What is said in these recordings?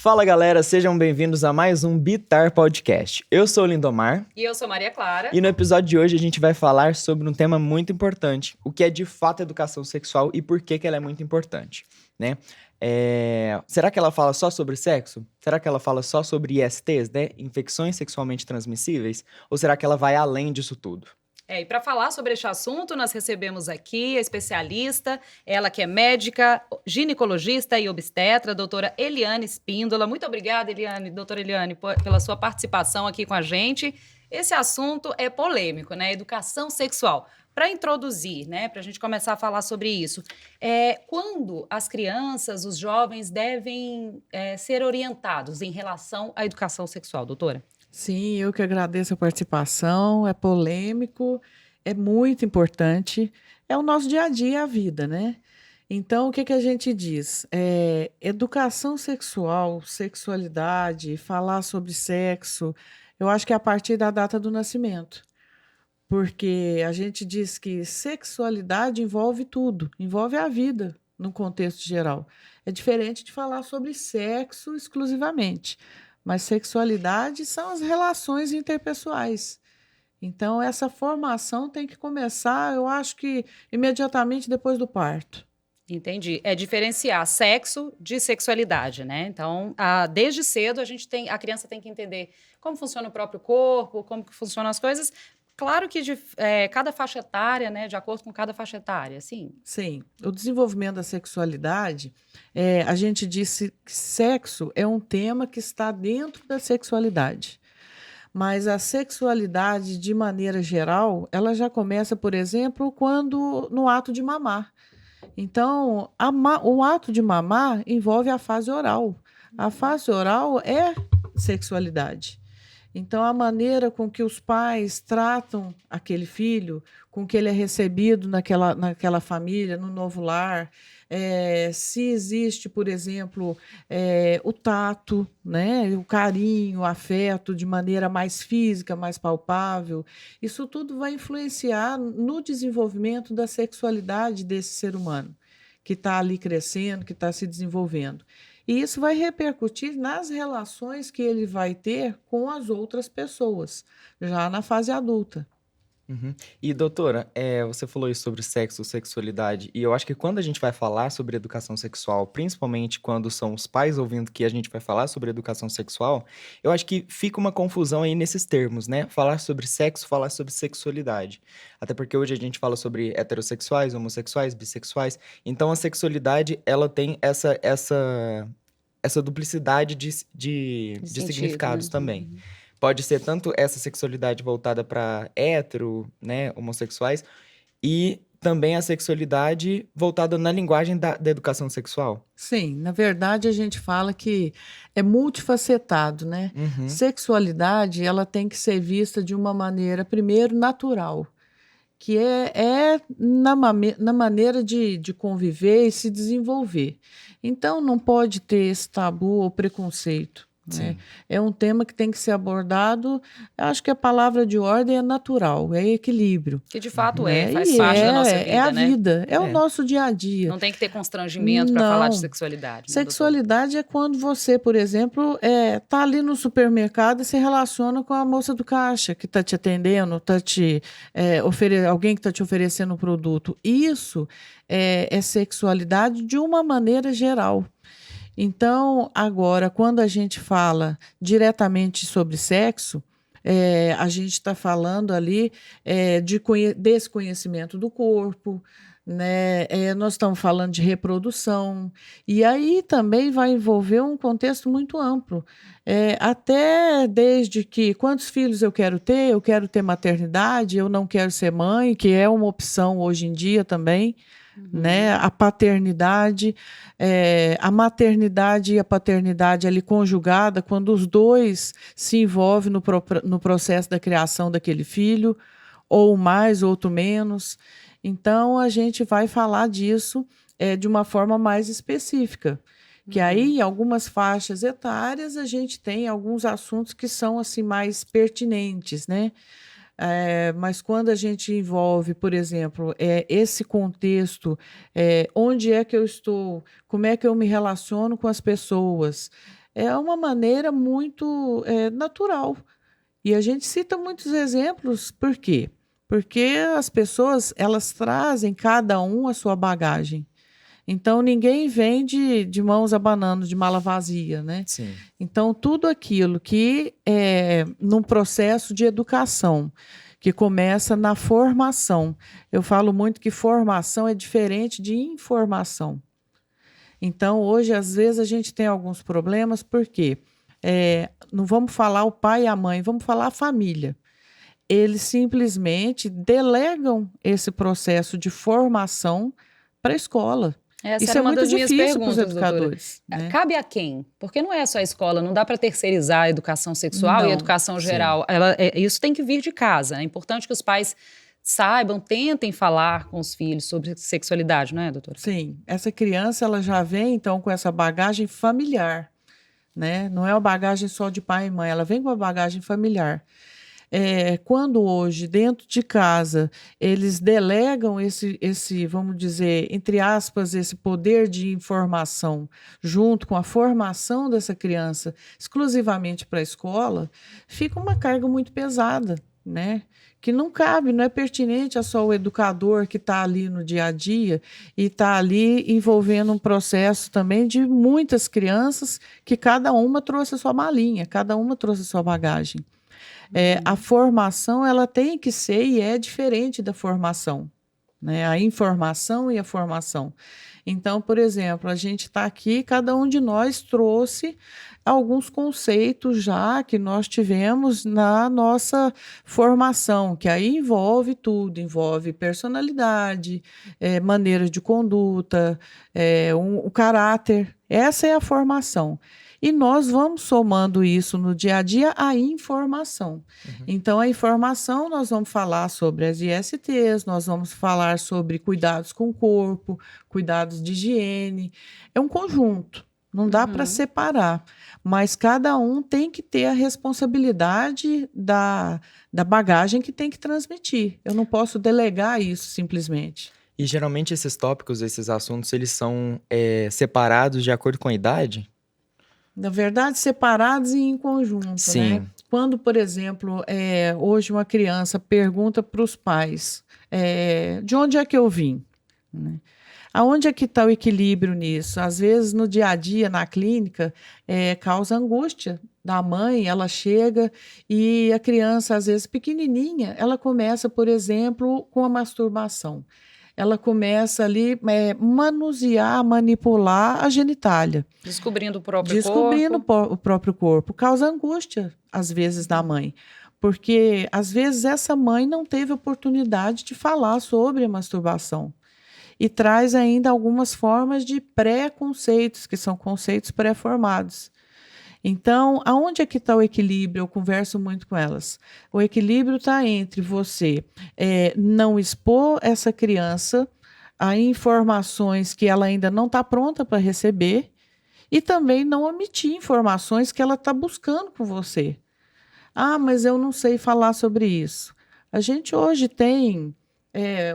Fala galera, sejam bem-vindos a mais um Bitar Podcast. Eu sou o Lindomar. E eu sou Maria Clara. E no episódio de hoje a gente vai falar sobre um tema muito importante, o que é de fato educação sexual e por que ela é muito importante, né? Será que ela fala só sobre sexo? Será que ela fala só sobre ISTs, né? Infecções sexualmente transmissíveis? Ou será que ela vai além disso tudo? E para falar sobre este assunto, nós recebemos aqui a especialista, ela que é médica, ginecologista e obstetra, doutora Eliane Espíndola. Muito obrigada, doutora Eliane, pela sua participação aqui com a gente. Esse assunto é polêmico, né? Educação sexual. Para introduzir, né, para a gente começar a falar sobre isso, quando as crianças, os jovens devem ser orientados em relação à educação sexual, doutora? Sim, eu que agradeço a participação. É polêmico, é muito importante. É o nosso dia a dia, a vida, né? Então, o que que a gente diz? Educação sexual, sexualidade, falar sobre sexo, eu acho que é a partir da data do nascimento. Porque a gente diz que sexualidade envolve tudo, envolve a vida, no contexto geral. É diferente de falar sobre sexo exclusivamente, mas sexualidade são as relações interpessoais. Então, essa formação tem que começar, eu acho que imediatamente depois do parto. Entendi. É diferenciar sexo de sexualidade, né? Então, desde cedo a criança tem que entender como funciona o próprio corpo, como que funcionam as coisas. Claro que cada faixa etária, né? De acordo com cada faixa etária, sim. Sim, o desenvolvimento da sexualidade, a gente disse que sexo é um tema que está dentro da sexualidade. Mas a sexualidade, de maneira geral, ela já começa, por exemplo, quando no ato de mamar. Então, o ato de mamar envolve a fase oral. A fase oral é sexualidade. Então, a maneira com que os pais tratam aquele filho, com que ele é recebido naquela família, no novo lar, se existe, por exemplo, o tato, né, o carinho, o afeto de maneira mais física, mais palpável, isso tudo vai influenciar no desenvolvimento da sexualidade desse ser humano, que está ali crescendo, que está se desenvolvendo. E isso vai repercutir nas relações que ele vai ter com as outras pessoas, já na fase adulta. Uhum. E doutora, você falou isso sobre sexo, sexualidade, e eu acho que quando a gente vai falar sobre educação sexual, principalmente quando são os pais ouvindo que a gente vai falar sobre educação sexual, eu acho que fica uma confusão aí nesses termos, né? Falar sobre sexo, falar sobre sexualidade. Até porque hoje a gente fala sobre heterossexuais, homossexuais, bissexuais, então a sexualidade, ela tem essa duplicidade de Sentido, significados né? também. Pode ser tanto essa sexualidade voltada para hétero, né, homossexuais, e também a sexualidade voltada na linguagem da educação sexual. Sim, na verdade a gente fala que é multifacetado, né? Uhum. Sexualidade, ela tem que ser vista de uma maneira, primeiro, natural, que é na maneira de conviver e se desenvolver. Então, não pode ter esse tabu ou preconceito, né? Sim. É um tema que tem que ser abordado, acho que a palavra de ordem é natural, é equilíbrio. Que de fato Né? faz E parte da nossa é vida, a né? vida, é o É. nosso dia a dia. Não tem que ter constrangimento para falar de Não. sexualidade. Né, Sexualidade é quando você, por exemplo, tá ali no supermercado e se relaciona com a moça do caixa que está te atendendo, alguém que está te oferecendo um produto. Isso é sexualidade de uma maneira geral. Então, agora, quando a gente fala diretamente sobre sexo, a gente está falando ali desse conhecimento do corpo, né? Nós estamos falando de reprodução, e aí também vai envolver um contexto muito amplo, até desde que quantos filhos eu quero ter maternidade, eu não quero ser mãe, que é uma opção hoje em dia também. Né? A paternidade, a maternidade e a paternidade ali conjugada, quando os dois se envolvem no processo da criação daquele filho, ou mais, outro menos. Então, a gente vai falar disso de uma forma mais específica. Que aí, em algumas faixas etárias, a gente tem alguns assuntos que são assim mais pertinentes, né? Mas quando a gente envolve, por exemplo, esse contexto, onde é que eu estou, como é que eu me relaciono com as pessoas, é uma maneira muito natural. E a gente cita muitos exemplos, por quê? Porque as pessoas, elas trazem cada um a sua bagagem. Então, ninguém vem de mãos abanando, de mala vazia, né? Sim. Então, tudo aquilo que é num processo de educação, que começa na formação. Eu falo muito que formação é diferente de informação. Então, hoje, às vezes, a gente tem alguns problemas, porque não vamos falar o pai e a mãe, vamos falar a família. Eles simplesmente delegam esse processo de formação para a escola. Essa Isso era é uma muito das minhas difícil para os perguntas, doutora. educadores, né? Cabe a quem? Porque não é só a escola, não dá para terceirizar a educação sexual e a Não, educação sim. geral. Isso tem que vir de casa. É importante que os pais saibam, tentem falar com os filhos sobre sexualidade, não é, doutora? sim. Essa criança, ela já vem, então, com essa bagagem familiar, né? Não é uma bagagem só de pai e mãe, ela vem com uma bagagem familiar. Quando hoje, dentro de casa, eles delegam esse, vamos dizer, entre aspas, esse poder de informação junto com a formação dessa criança exclusivamente para a escola, fica uma carga muito pesada, né? Que não cabe, não é pertinente a só o educador que está ali no dia a dia e está ali envolvendo um processo também de muitas crianças que cada uma trouxe a sua malinha, cada uma trouxe a sua bagagem. A formação, ela tem que ser e é diferente da formação, né? A informação e a formação. Então, por exemplo, a gente está aqui, cada um de nós trouxe alguns conceitos já que nós tivemos na nossa formação, que aí envolve tudo, envolve personalidade, maneira de conduta, o caráter. Essa é a formação. E nós vamos somando isso no dia a dia à informação. Então, a informação, nós vamos falar sobre as ISTs, nós vamos falar sobre cuidados com o corpo, cuidados de higiene. É um conjunto, não dá para separar. Mas cada um tem que ter a responsabilidade da bagagem que tem que transmitir. Eu não posso delegar isso simplesmente. E geralmente esses tópicos, esses assuntos, eles são separados de acordo com a idade? Na verdade, separados e em conjunto, né? Sim. Quando, por exemplo, hoje uma criança pergunta para os pais, de onde é que eu vim? Né? Aonde é que está o equilíbrio nisso? Às vezes, no dia a dia, na clínica, causa angústia da mãe, ela chega e a criança, às vezes pequenininha, ela começa, por exemplo, com a masturbação. Ela começa ali manusear, manipular a genitália. Descobrindo o próprio Descobrindo corpo. o próprio corpo. Causa angústia, às vezes, da mãe. Porque, às vezes, essa mãe não teve oportunidade de falar sobre a masturbação. E traz ainda algumas formas de pré-conceitos, que são conceitos pré-formados. Então, aonde é que está o equilíbrio? Eu converso muito com elas. O equilíbrio está entre você não expor essa criança a informações que ela ainda não está pronta para receber e também não omitir informações que ela está buscando com você. Ah, mas eu não sei falar sobre isso. A gente hoje tem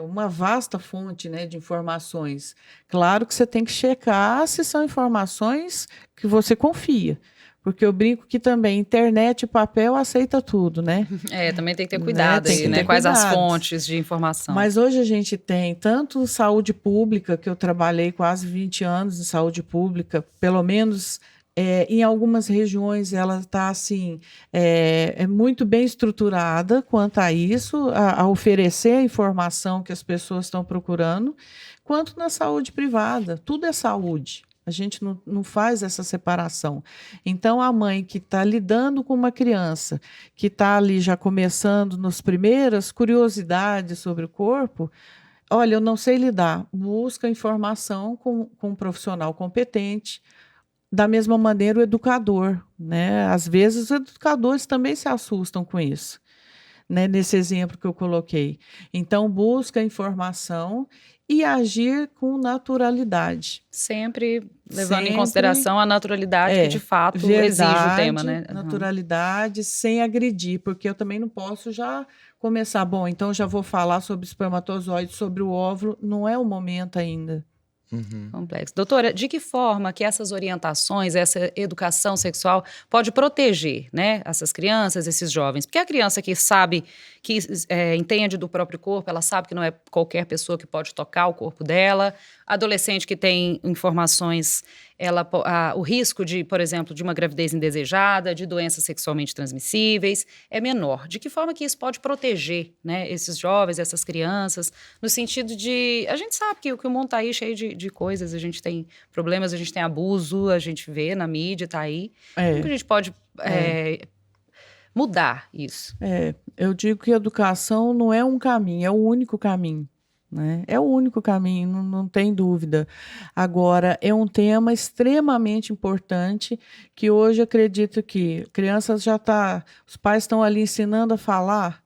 uma vasta fonte, né, de informações. Claro que você tem que checar se são informações que você confia. Porque eu brinco que também internet e papel aceita tudo, né? Também tem que ter cuidado Tem aí, que né? ter Quais as cuidados. fontes de informação. Mas hoje a gente tem tanto saúde pública, que eu trabalhei quase 20 anos em saúde pública, pelo menos em algumas regiões ela está assim, muito bem estruturada quanto a isso, a oferecer a informação que as pessoas estão procurando, quanto na saúde privada. Tudo é saúde. A gente não faz essa separação. Então, a mãe que está lidando com uma criança, que está ali já começando nas primeiras curiosidades sobre o corpo, olha, eu não sei lidar, busca informação com um profissional competente. Da mesma maneira, o educador, né? Às vezes, os educadores também se assustam com isso, né? Nesse exemplo que eu coloquei. Então, busca informação e agir com naturalidade. Sempre levando em Sempre, consideração a naturalidade que de fato exige o tema, né? Naturalidade, sem agredir, porque eu também não posso já começar, bom, então já vou falar sobre espermatozoide, sobre o óvulo, não é o momento ainda. Complexo. Doutora, de que forma que essas orientações, essa educação sexual pode proteger, né, essas crianças, esses jovens? Porque a criança que sabe, que entende do próprio corpo, ela sabe que não é qualquer pessoa que pode tocar o corpo dela. Adolescente que tem informações, o risco de, por exemplo, de uma gravidez indesejada, de doenças sexualmente transmissíveis, é menor. De que forma que isso pode proteger, né, esses jovens, essas crianças, no sentido de... A gente sabe que o mundo está aí cheio de coisas, a gente tem problemas, a gente tem abuso, a gente vê na mídia, está aí. Como que a gente pode mudar isso? Eu digo que a educação não é um caminho, é o único caminho. Né? É o único caminho, não tem dúvida. Agora, é um tema extremamente importante que hoje acredito que crianças os pais estão ali ensinando a falar,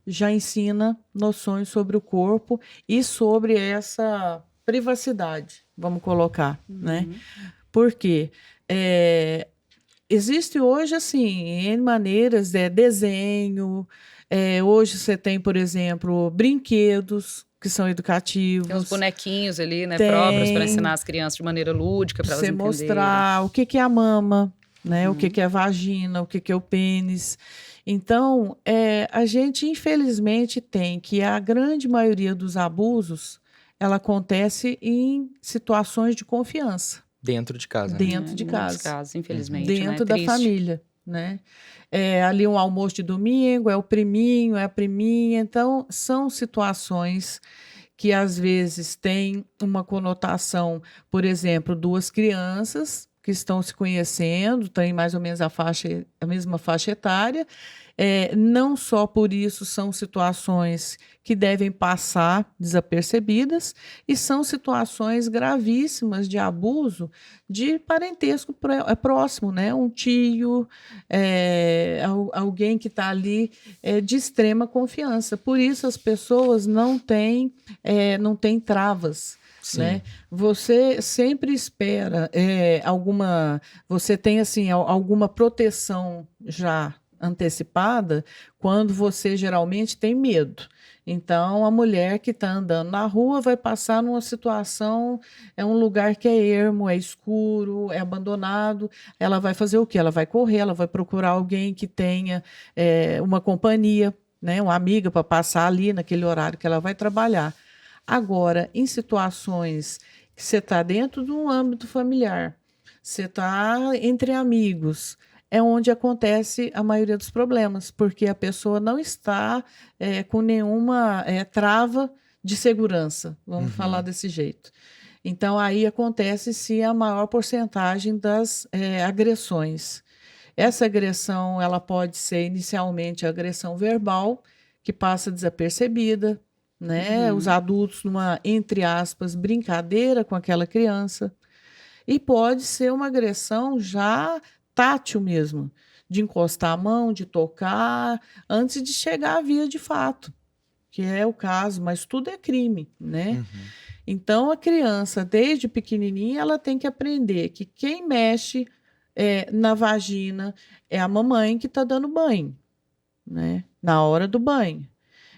já ensina noções sobre o corpo e sobre essa privacidade, vamos colocar, né? Porque existe hoje, assim, N maneiras, desenho, hoje você tem, por exemplo, brinquedos que são educativos. Tem uns bonequinhos ali, né, próprios para ensinar as crianças de maneira lúdica, para elas você entenderem. mostrar o que é a mama, né, o que é a vagina, o que é o pênis. Então, a gente, infelizmente, tem que a grande maioria dos abusos, ela acontece em situações de confiança. Dentro de casa. Dentro de Em casa. muitos casos, infelizmente, Dentro né? da Triste. família, né? Ali um almoço de domingo, é o priminho, é a priminha. Então, são situações que, às vezes, têm uma conotação, por exemplo, duas crianças que estão se conhecendo, têm mais ou menos a mesma faixa etária. Não só por isso são situações que devem passar desapercebidas e são situações gravíssimas de abuso de parentesco próximo, né? Um tio, alguém que está ali de extrema confiança. Por isso as pessoas não têm travas. Né? Você sempre espera você tem assim alguma proteção já antecipada quando você geralmente tem medo. Então, a mulher que está andando na rua vai passar numa situação, é um lugar que é ermo, é escuro, é abandonado. Ela vai fazer o quê? Ela vai correr, ela vai procurar alguém que tenha uma companhia, né? Uma amiga para passar ali naquele horário que ela vai trabalhar. Agora, em situações que você está dentro de um âmbito familiar, você está entre amigos, é onde acontece a maioria dos problemas, porque a pessoa não está com nenhuma trava de segurança, vamos falar desse jeito. Então, aí acontece-se a maior porcentagem das agressões. Essa agressão ela pode ser inicialmente agressão verbal, que passa desapercebida, né? Os adultos numa, entre aspas, brincadeira com aquela criança. E pode ser uma agressão já tátil mesmo, de encostar a mão, de tocar, antes de chegar à via de fato, que é o caso, mas tudo é crime, né? Então, a criança, desde pequenininha, ela tem que aprender que quem mexe na vagina é a mamãe que está dando banho, né? Na hora do banho.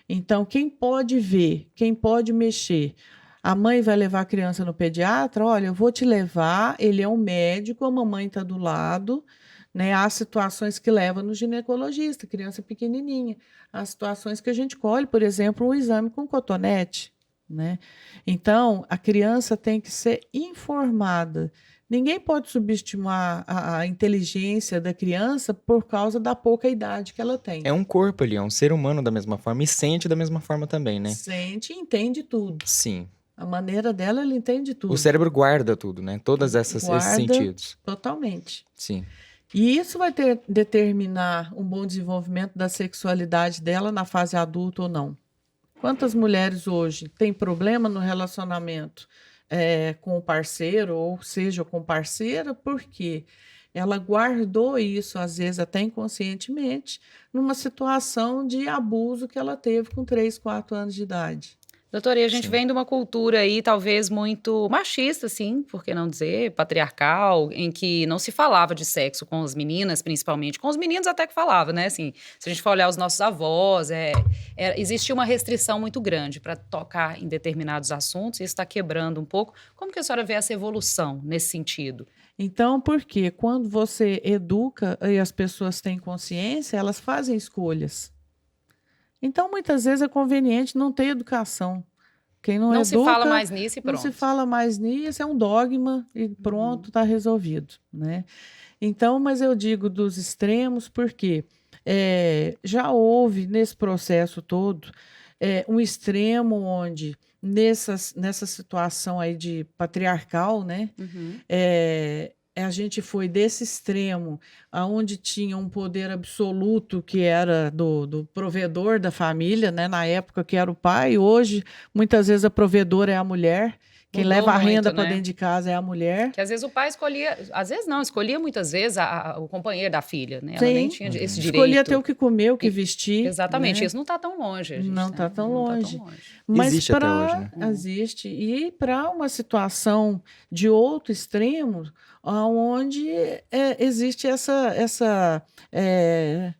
Então, quem pode ver, quem pode mexer, a mãe vai levar a criança no pediatra, olha, eu vou te levar, ele é um médico, a mamãe está do lado, né? Há situações que levam no ginecologista, criança pequenininha. Há situações que a gente colhe, por exemplo, um exame com cotonete, né? Então, a criança tem que ser informada. Ninguém pode subestimar a inteligência da criança por causa da pouca idade que ela tem. É um corpo ali, é um ser humano da mesma forma e sente da mesma forma também, né? Sente e entende tudo. Sim. A maneira dela, ela entende tudo. O cérebro guarda tudo, né? Todos esses sentidos. Totalmente. Sim. E isso vai determinar um bom desenvolvimento da sexualidade dela na fase adulta ou não. Quantas mulheres hoje têm problema no relacionamento com o parceiro, ou seja, com parceira, porque ela guardou isso, às vezes até inconscientemente, numa situação de abuso que ela teve com 3, 4 anos de idade. Doutora, e a gente Sim. vem de uma cultura aí talvez muito machista, assim, por que não dizer, patriarcal, em que não se falava de sexo com as meninas, principalmente. Com os meninos até que falava, né? Assim, se a gente for olhar os nossos avós, existia uma restrição muito grande para tocar em determinados assuntos, e isso está quebrando um pouco. Como que a senhora vê essa evolução nesse sentido? Então, porque quando você educa e as pessoas têm consciência, elas fazem escolhas. Então, muitas vezes é conveniente não ter educação. Quem não Não se fala educa, mais nisso e não se pronto. fala mais nisso, é um dogma e pronto, está resolvido, né? Então, mas eu digo dos extremos porque já houve nesse processo todo um extremo onde nessa situação aí de patriarcal, né? Uhum. A gente foi desse extremo, aonde tinha um poder absoluto que era do provedor da família, né? Na época que era o pai, hoje muitas vezes a provedora é a mulher, quem Mudou leva a renda muito, para né? dentro de casa é a mulher. Que às vezes o pai escolhia, às vezes não, escolhia muitas vezes o companheiro da filha, né? Ela nem Sim, tinha esse Uhum. escolhia ter direito. o que comer, o que E- vestir, exatamente, né? isso não está tão longe, a gente, Não está né? tão Não está tão longe. longe. Mas Existe até hoje, para né? existe. E para uma situação de outro extremo, onde existe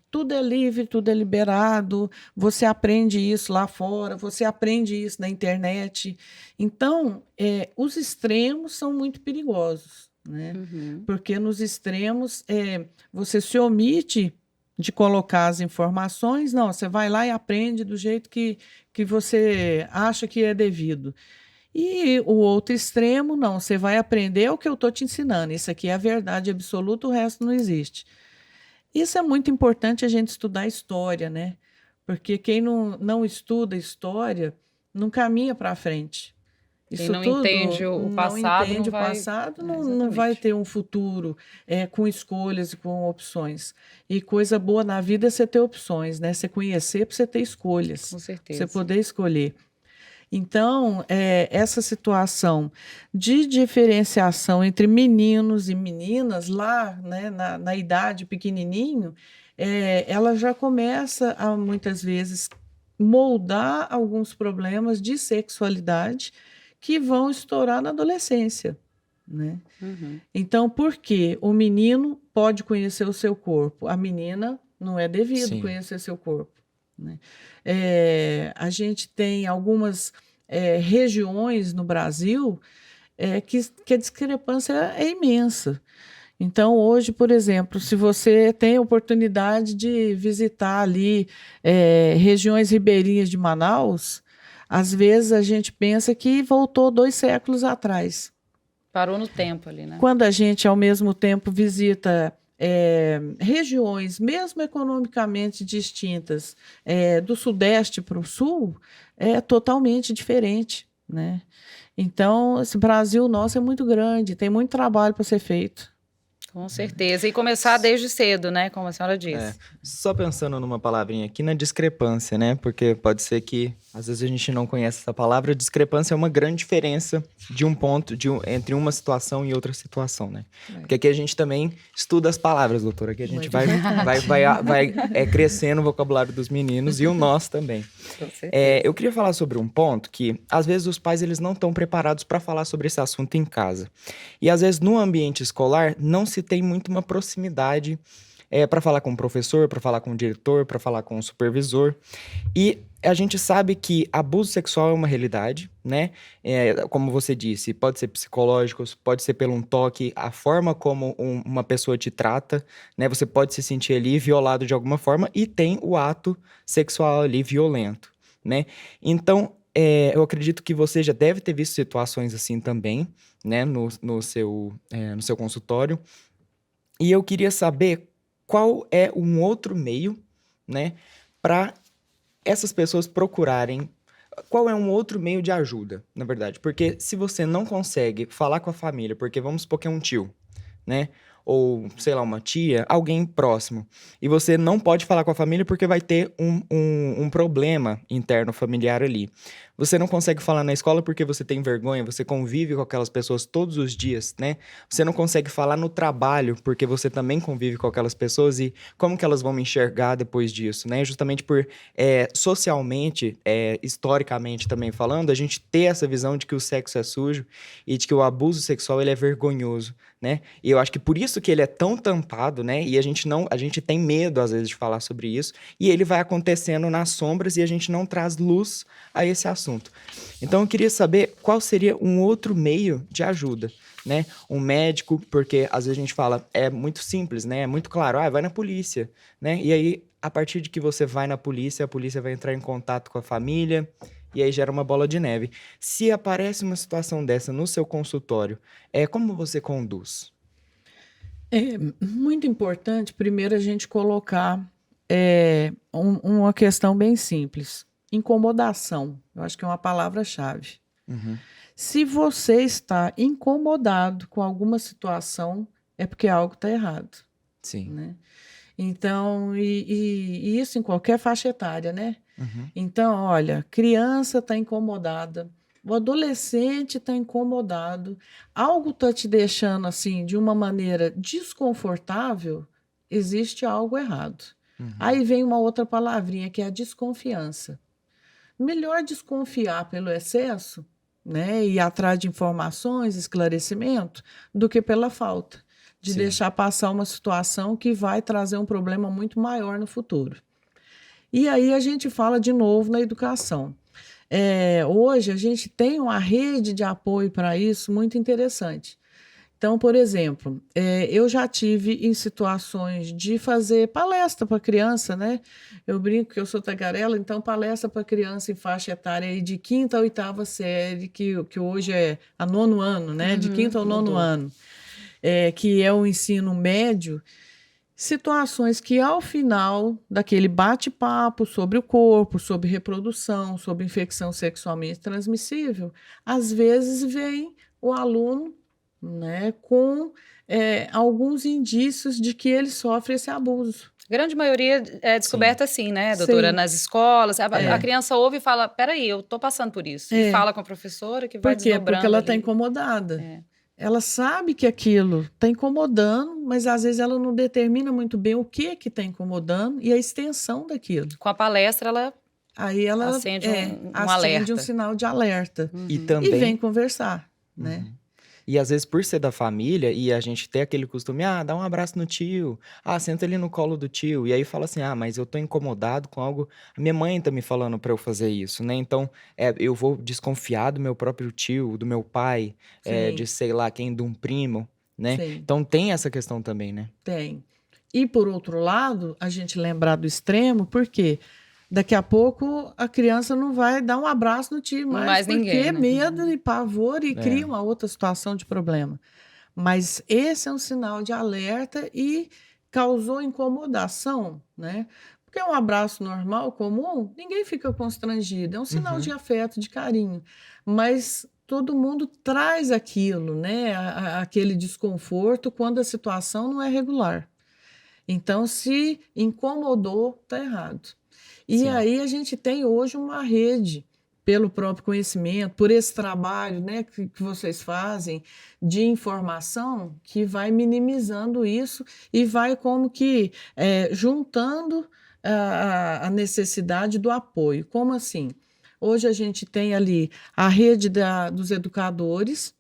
tudo é livre, tudo é liberado, você aprende isso lá fora, você aprende isso na internet. Então, os extremos são muito perigosos, né? Uhum. Porque nos extremos você se omite de colocar as informações, não, você vai lá e aprende do jeito que você acha que é devido. E o outro extremo, não, você vai aprender o que eu estou te ensinando. Isso aqui é a verdade absoluta, o resto não existe. Isso é muito importante a gente estudar história, né? Porque quem não estuda história não caminha para frente. Quem Isso não tudo entende o não passado não entende o vai. passado, não vai Exatamente. ter um futuro com escolhas e com opções. E coisa boa na vida é você ter opções, né? Você conhecer para você ter escolhas, Com para você certeza. poder escolher. Então, essa situação de diferenciação entre meninos e meninas, lá, né, na idade pequenininho, ela já começa a, muitas vezes, moldar alguns problemas de sexualidade que vão estourar na adolescência, né? Uhum. Então, por que o menino pode conhecer o seu corpo? A menina não é devido Sim. conhecer seu corpo, né? A gente tem algumas regiões no Brasil que a discrepância é imensa. Então, hoje, por exemplo, se você tem a oportunidade de visitar ali regiões ribeirinhas de Manaus, às vezes a gente pensa que voltou 2 séculos atrás. Parou no tempo ali, né? Quando a gente, ao mesmo tempo, visita regiões, mesmo economicamente distintas, do Sudeste para o Sul, é totalmente diferente, né? Então, esse Brasil nosso é muito grande, tem muito trabalho para ser feito. Com certeza. E começar desde cedo, né? Como a senhora disse. Só pensando numa palavrinha aqui na discrepância, né? Porque pode ser que às vezes a gente não conhece essa palavra. Discrepância é uma grande diferença de um ponto, entre uma situação e outra situação, né? Porque aqui a gente também estuda as palavras, doutora. Aqui a gente Muito importante. vai crescendo o vocabulário dos meninos e o nosso também. Com certeza. Eu queria falar sobre um ponto que, às vezes, os pais eles não estão preparados para falar sobre esse assunto em casa. E, às vezes, no ambiente escolar, não se tem muito uma proximidade para falar com o professor, para falar com o diretor, para falar com o supervisor. E a gente sabe que abuso sexual é uma realidade, né? Como você disse, pode ser psicológico, pode ser pelo um toque, a forma como uma pessoa te trata, né? Você pode se sentir ali violado de alguma forma e tem o ato sexual ali violento, né? Então, eu acredito que você já deve ter visto situações assim também, né? No seu consultório. E eu queria saber qual é um outro meio, né? Para essas pessoas procurarem. Qual é um outro meio de ajuda, na verdade? Porque se você não consegue falar com a família, porque vamos supor que é um tio, né? Ou, sei lá, uma tia, alguém próximo. E você não pode falar com a família porque vai ter um problema interno familiar ali. Você não consegue falar na escola porque você tem vergonha, você convive com aquelas pessoas todos os dias, né? Você não consegue falar no trabalho porque você também convive com aquelas pessoas e como que elas vão me enxergar depois disso, né? Justamente por socialmente, historicamente também falando, a gente ter essa visão de que o sexo é sujo e de que o abuso sexual ele é vergonhoso, né? E eu acho que por isso que ele é tão tampado, né? E a gente tem medo às vezes de falar sobre isso e ele vai acontecendo nas sombras e a gente não traz luz a esse assunto. Então eu queria saber qual seria um outro meio de ajuda, né? Um médico, porque às vezes a gente fala, é muito simples, né? É muito claro, vai na polícia, né? E aí, a partir de que você vai na polícia, a polícia vai entrar em contato com a família e aí gera uma bola de neve. Se aparece uma situação dessa no seu consultório, como você conduz? É muito importante, primeiro, a gente colocar uma questão bem simples. Incomodação. Eu acho que é uma palavra-chave. Uhum. Se você está incomodado com alguma situação, é porque algo está errado, Sim. né? Então, e isso em qualquer faixa etária, né? Uhum. Então, olha, criança está incomodada, o adolescente está incomodado, algo está te deixando assim de uma maneira desconfortável, existe algo errado. Uhum. Aí vem uma outra palavrinha que é a desconfiança. Melhor desconfiar pelo excesso, né, e ir atrás de informações, esclarecimento, do que pela falta, de Sim. deixar passar uma situação que vai trazer um problema muito maior no futuro. E aí a gente fala de novo na educação. Hoje a gente tem uma rede de apoio para isso muito interessante. Então, por exemplo, eu já tive em situações de fazer palestra para criança, né? Eu brinco que eu sou tagarela, então palestra para criança em faixa etária aí de 5ª a 8ª série, que hoje é a 9º ano, né? De 5º ao 9º mudou. ano, que é o ensino médio. Situações que, ao final daquele bate-papo sobre o corpo, sobre reprodução, sobre infecção sexualmente transmissível, às vezes vem o aluno, né, com alguns indícios de que ele sofre esse abuso. Grande maioria é descoberta assim, né, doutora? Sim. Nas escolas, a criança ouve e fala, peraí, eu tô passando por isso. E fala com a professora que vai Por quê? Porque desdobrando ela ali. está incomodada. É. Ela sabe que aquilo está incomodando, mas às vezes ela não determina muito bem o que está incomodando e a extensão daquilo. Com a palestra, ela Aí ela acende um acende alerta. um sinal de alerta E e também... vem conversar, né? E às vezes, por ser da família, e a gente ter aquele costume, dá um abraço no tio, senta ali no colo do tio, e aí fala assim, mas eu tô incomodado com algo, a minha mãe tá me falando pra eu fazer isso, né? Então, eu vou desconfiar do meu próprio tio, do meu pai, Sim. de sei lá quem, de um primo, né? Sim. Então tem essa questão também, né? Tem. E, por outro lado, a gente lembrar do extremo, porque daqui a pouco a criança não vai dar um abraço no tio mais porque ninguém, né? medo e pavor e cria uma outra situação de problema. Mas esse é um sinal de alerta e causou incomodação, né? Porque um abraço normal, comum, ninguém fica constrangido. É um sinal de afeto, de carinho. Mas todo mundo traz aquilo, né? Aquele desconforto quando a situação não é regular. Então, se incomodou, está errado. E Sim. aí a gente tem hoje uma rede, pelo próprio conhecimento, por esse trabalho, né, que vocês fazem de informação, que vai minimizando isso e vai como que juntando a necessidade do apoio. Como assim? Hoje a gente tem ali a rede dos educadores,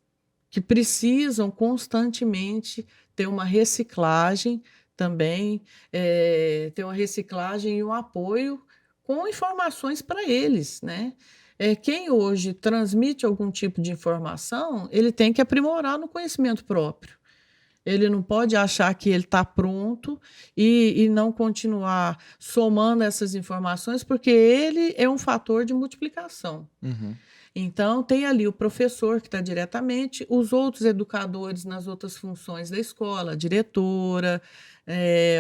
que precisam constantemente ter uma reciclagem também, ter uma reciclagem e um apoio com informações para eles, né? Quem hoje transmite algum tipo de informação, ele tem que aprimorar no conhecimento próprio. Ele não pode achar que ele está pronto e não continuar somando essas informações, porque ele é um fator de multiplicação. Então, tem ali o professor que está diretamente, os outros educadores nas outras funções da escola, a diretora.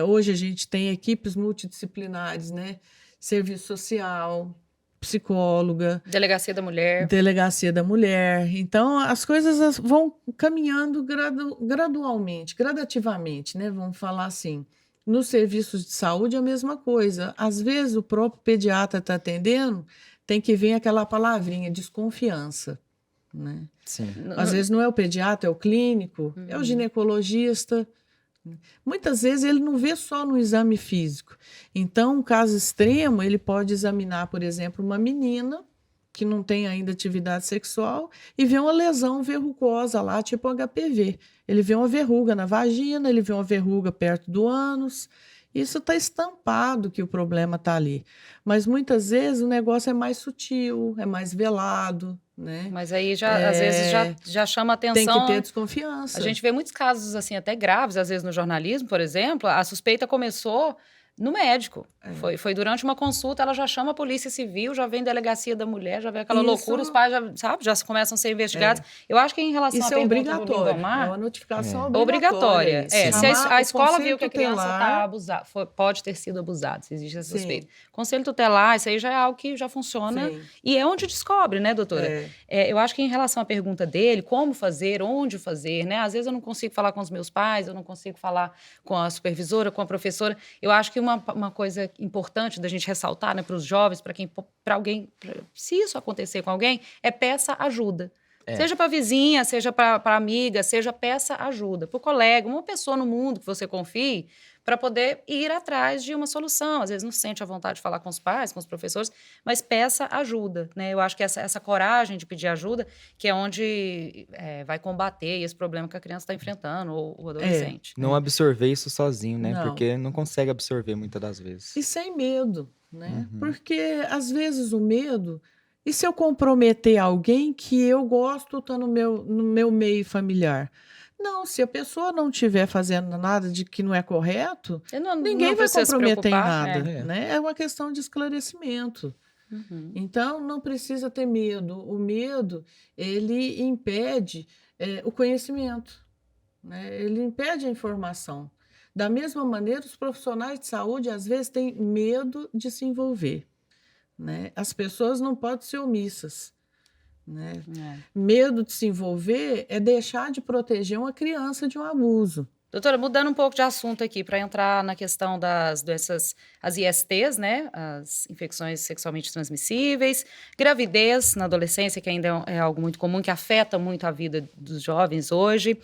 Hoje a gente tem equipes multidisciplinares, né? Serviço social, psicóloga. Delegacia da Mulher. Delegacia da Mulher. Então, as coisas vão caminhando gradualmente, gradativamente, né? Vamos falar assim. Nos serviços de saúde, a mesma coisa. Às vezes, o próprio pediatra está atendendo, tem que vir aquela palavrinha, desconfiança, né? Sim. Às vezes não é o pediatra, é o clínico, é o ginecologista. Muitas vezes ele não vê só no exame físico. Então, um caso extremo, ele pode examinar, por exemplo, uma menina que não tem ainda atividade sexual e vê uma lesão verrucosa lá, tipo HPV. Ele vê uma verruga na vagina, ele vê uma verruga perto do ânus. Isso está estampado que o problema está ali. Mas muitas vezes o negócio é mais sutil, é mais velado, né? Mas aí às vezes já chama Tem atenção. que ter desconfiança. A gente vê muitos casos assim até graves, às vezes no jornalismo, por exemplo, a suspeita começou no médico. Foi durante uma consulta, ela já chama a polícia civil, já vem delegacia da mulher, já vem aquela loucura, os pais já começam a ser investigados. Eu acho que em relação Isso à é pergunta do obrigatório, Lindomar, é uma notificação obrigatória. isso. Se a Chamar escola o viu que a criança conselho está abusada, pode ter sido abusada, se existe essa Sim. suspeita. Conselho tutelar, isso aí já é algo que já funciona. Sim. E é onde descobre, né, doutora? Eu acho que em relação à pergunta dele, como fazer, onde fazer, né? Às vezes eu não consigo falar com os meus pais, eu não consigo falar com a supervisora, com a professora. Eu acho que uma coisa importante da gente ressaltar, né, para os jovens, para alguém, se isso acontecer com alguém, peça ajuda. Seja para vizinha, seja para amiga, peça ajuda. Para o colega, uma pessoa no mundo que você confie, para poder ir atrás de uma solução. Às vezes não se sente à vontade de falar com os pais, com os professores, mas peça ajuda, né? Eu acho que essa coragem de pedir ajuda, que é onde vai combater esse problema que a criança está enfrentando, ou o adolescente. Não absorver isso sozinho, né? Não. Porque não consegue absorver muitas das vezes. E sem medo, né? Porque, às vezes, o medo... E se eu comprometer alguém que eu gosto, tá no meu meio familiar? Não, se a pessoa não estiver fazendo nada de que não é correto, ninguém vai comprometer em nada. Né? É uma questão de esclarecimento. Então, não precisa ter medo. O medo, ele impede o conhecimento, né? Ele impede a informação. Da mesma maneira, os profissionais de saúde, às vezes, têm medo de se envolver. Né? As pessoas não podem ser omissas. Né? Medo de se envolver é deixar de proteger uma criança de um abuso. Doutora, mudando um pouco de assunto aqui, para entrar na questão das doenças, as ISTs, né? As infecções sexualmente transmissíveis, gravidez na adolescência, que ainda é algo muito comum, que afeta muito a vida dos jovens hoje.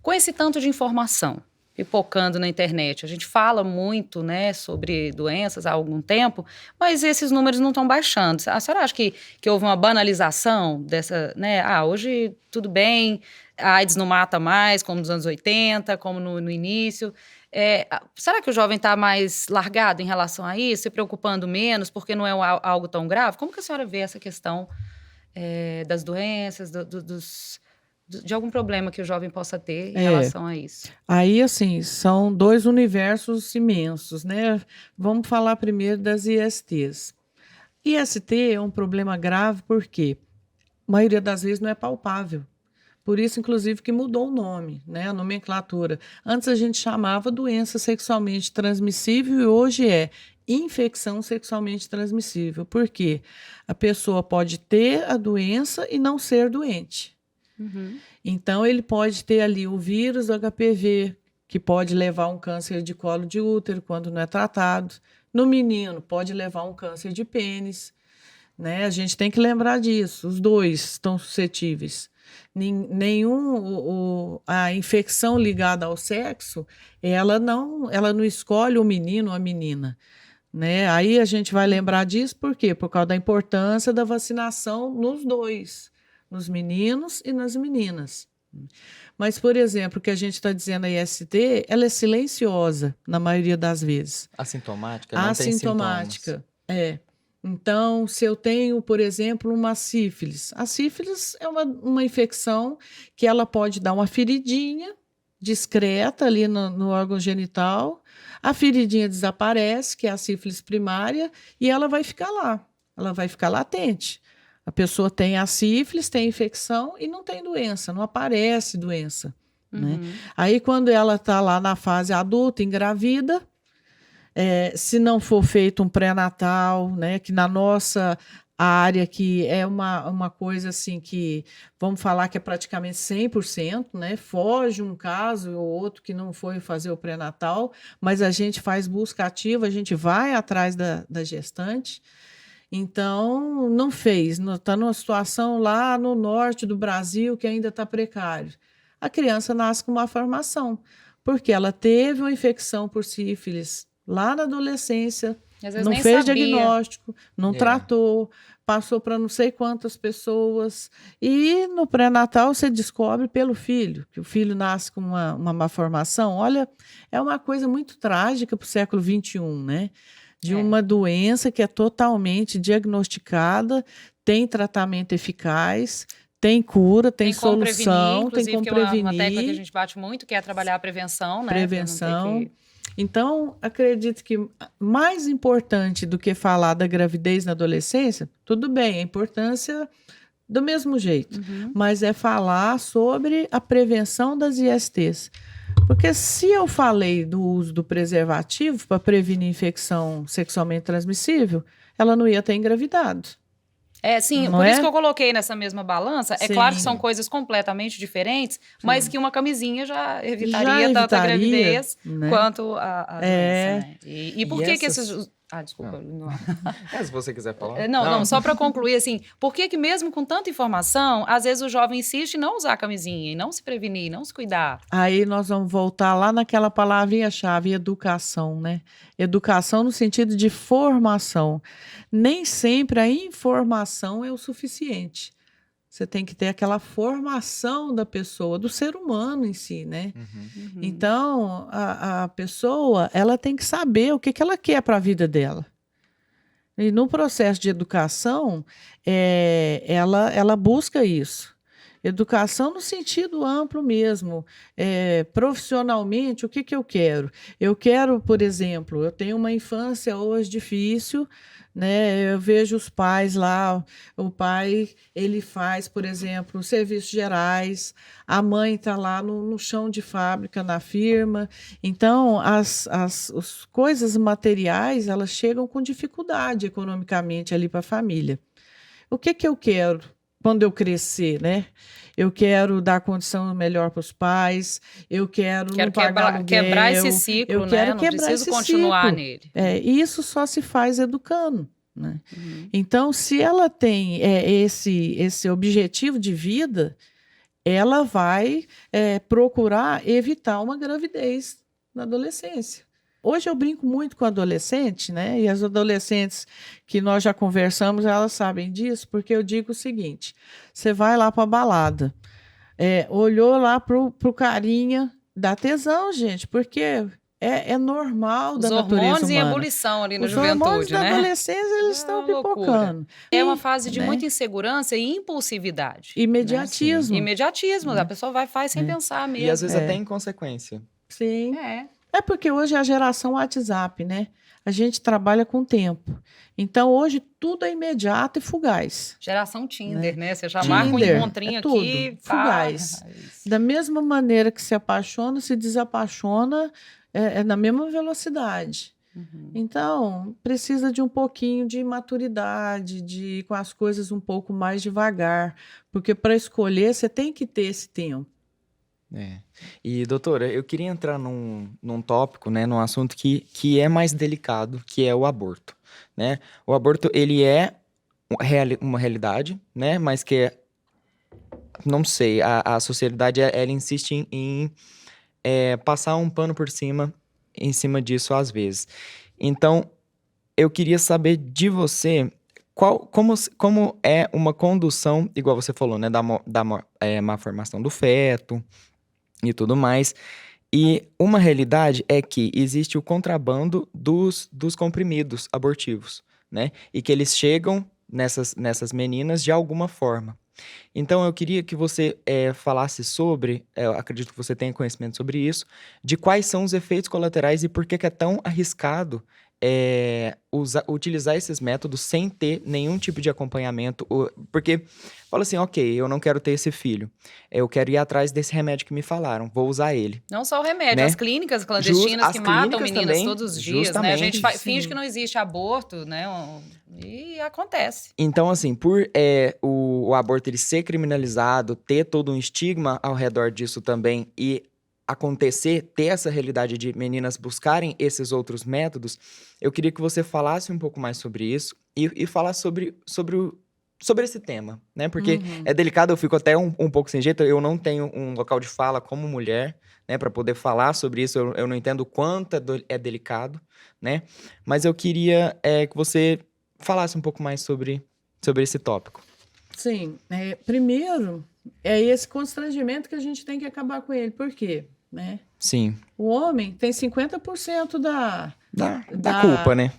Com esse tanto de informação pipocando na internet, a gente fala muito, né, sobre doenças há algum tempo, mas esses números não estão baixando. A senhora acha que houve uma banalização dessa, né? Hoje tudo bem, a AIDS não mata mais, como nos anos 80, como no início. Será que o jovem está mais largado em relação a isso, se preocupando menos, porque não é algo tão grave? Como que a senhora vê essa questão das doenças, de algum problema que o jovem possa ter em relação a isso? Aí, assim, são dois universos imensos, né? Vamos falar primeiro das ISTs. IST é um problema grave porque a maioria das vezes não é palpável. Por isso, inclusive, que mudou o nome, né? A nomenclatura. Antes a gente chamava doença sexualmente transmissível e hoje é infecção sexualmente transmissível. Por quê? A pessoa pode ter a doença e não ser doente. Então, ele pode ter ali o vírus do HPV, que pode levar a um câncer de colo de útero quando não é tratado. No menino, pode levar a um câncer de pênis. Né? A gente tem que lembrar disso. Os dois estão suscetíveis. A infecção ligada ao sexo, ela não escolhe o menino ou a menina. Né? Aí a gente vai lembrar disso por quê? Por causa da importância da vacinação nos dois. Nos meninos e nas meninas. Mas, por exemplo, o que a gente está dizendo a IST, ela é silenciosa, na maioria das vezes. Assintomática? Não tem assintomática, Então, se eu tenho, por exemplo, uma sífilis, a sífilis é uma infecção que ela pode dar uma feridinha discreta ali no órgão genital, a feridinha desaparece, que é a sífilis primária, e ela vai ficar lá, ela vai ficar latente. A pessoa tem a sífilis, tem infecção e não tem doença, não aparece doença. Né? Aí, quando ela está lá na fase adulta, engravida, se não for feito um pré-natal, né, que na nossa área, que é uma coisa assim que, vamos falar que é praticamente 100%, né, foge um caso ou outro que não foi fazer o pré-natal, mas a gente faz busca ativa, a gente vai atrás da gestante. Então, não fez. Está numa situação lá no norte do Brasil que ainda está precário. A criança nasce com uma formação, porque ela teve uma infecção por sífilis lá na adolescência, Às vezes não nem fez sabia. diagnóstico, não tratou, passou para não sei quantas pessoas. E no pré-natal você descobre pelo filho, que o filho nasce com uma má formação. Olha, é uma coisa muito trágica para o século XXI, né? De uma doença que é totalmente diagnosticada, tem tratamento eficaz, tem cura, tem como solução, prevenir, tem como que é uma tecla que a prevenir, gente bate muito, que é trabalhar a prevenção, né? prevenção. Então, acredito que mais importante do que falar da gravidez na adolescência, tudo bem, a importância do mesmo jeito, mas é falar sobre a prevenção das ISTs. Porque se eu falei do uso do preservativo para prevenir infecção sexualmente transmissível, ela não ia ter engravidado. Sim, Não por isso é? que eu coloquei nessa mesma balança. É Sim. claro que são coisas completamente diferentes, mas que uma camisinha já evitaria tanto a evitaria, gravidez né? quanto a doença, né? E por E que essas- esses... desculpa. Não. Se você quiser falar. Não, só para concluir, assim, por que mesmo com tanta informação, às vezes o jovem insiste em não usar a camisinha, em não se prevenir, não se cuidar? Aí nós vamos voltar lá naquela palavrinha-chave, educação, né? Educação no sentido de formação. Nem sempre a informação é o suficiente. Você tem que ter aquela formação da pessoa, do ser humano em si, né? Então, a pessoa, ela tem que saber o que ela quer para a vida dela. E no processo de educação, ela busca isso. Educação no sentido amplo mesmo. Profissionalmente, o que eu quero? Eu quero, por exemplo, eu tenho uma infância hoje difícil, né? Eu vejo os pais lá, o pai, ele faz, por exemplo, serviços gerais, a mãe está lá no chão de fábrica, na firma. Então, as coisas materiais, elas chegam com dificuldade economicamente ali para a família. O que eu quero quando eu crescer, né? Eu quero dar condição melhor para os pais, eu quero não pagar aluguel, quebrar esse ciclo, eu quero né? quebrar Não preciso esse continuar ciclo. nele. E isso só se faz educando, né? Então, se ela tem esse objetivo de vida, ela vai procurar evitar uma gravidez na adolescência. Hoje eu brinco muito com adolescente, né? E as adolescentes que nós já conversamos, elas sabem disso, porque eu digo o seguinte: você vai lá para a balada, olhou lá pro carinha, dá tesão, gente, porque é normal da natureza humana. Os hormônios em ebulição ali na juventude, Os hormônios da né? adolescência, eles estão pipocando. É uma fase de muita insegurança e impulsividade. Imediatismo. Né? Imediatismo. A pessoa faz sem pensar mesmo. E às vezes até inconsequência. Sim. É porque hoje é a geração WhatsApp, né? A gente trabalha com tempo. Então, hoje, tudo é imediato e fugaz. Geração Tinder, né? Você já marca um encontrinho aqui. Fugaz. Da mesma maneira que se apaixona, se desapaixona, na mesma velocidade. Então, precisa de um pouquinho de maturidade, de ir com as coisas um pouco mais devagar. Porque para escolher, você tem que ter esse tempo. E, doutora, eu queria entrar num tópico, né, num assunto que é mais delicado, que é o aborto, né? O aborto, ele é uma realidade, né, mas que não sei, a sociedade, ela insiste em passar um pano por cima, em cima disso às vezes. Então, eu queria saber de você como é uma condução, igual você falou, né, da má formação do feto e tudo mais. E uma realidade é que existe o contrabando dos comprimidos abortivos, né? E que eles chegam nessas meninas de alguma forma. Então, eu queria que você falasse sobre, eu acredito que você tenha conhecimento sobre isso, de quais são os efeitos colaterais e por que é tão arriscado utilizar esses métodos sem ter nenhum tipo de acompanhamento. Porque fala assim, ok, eu não quero ter esse filho, eu quero ir atrás desse remédio que me falaram, vou usar ele. Não só o remédio, né? as clínicas clandestinas que matam meninas também, todos os dias, justamente. né? A gente finge que não existe aborto, né? E acontece. Então, assim, por o aborto ele ser criminalizado, ter todo um estigma ao redor disso também, e acontecer, ter essa realidade de meninas buscarem esses outros métodos, eu queria que você falasse um pouco mais sobre isso e falasse sobre esse tema, né? Porque Uhum. é delicado, eu fico até um pouco sem jeito, eu não tenho um local de fala como mulher, né, para poder falar sobre isso, eu não entendo o quanto é delicado, né? Mas eu queria que você falasse um pouco mais sobre esse tópico. Sim, primeiro é esse constrangimento que a gente tem que acabar com ele. Por quê? Né? Sim, O homem tem 50% da culpa, né?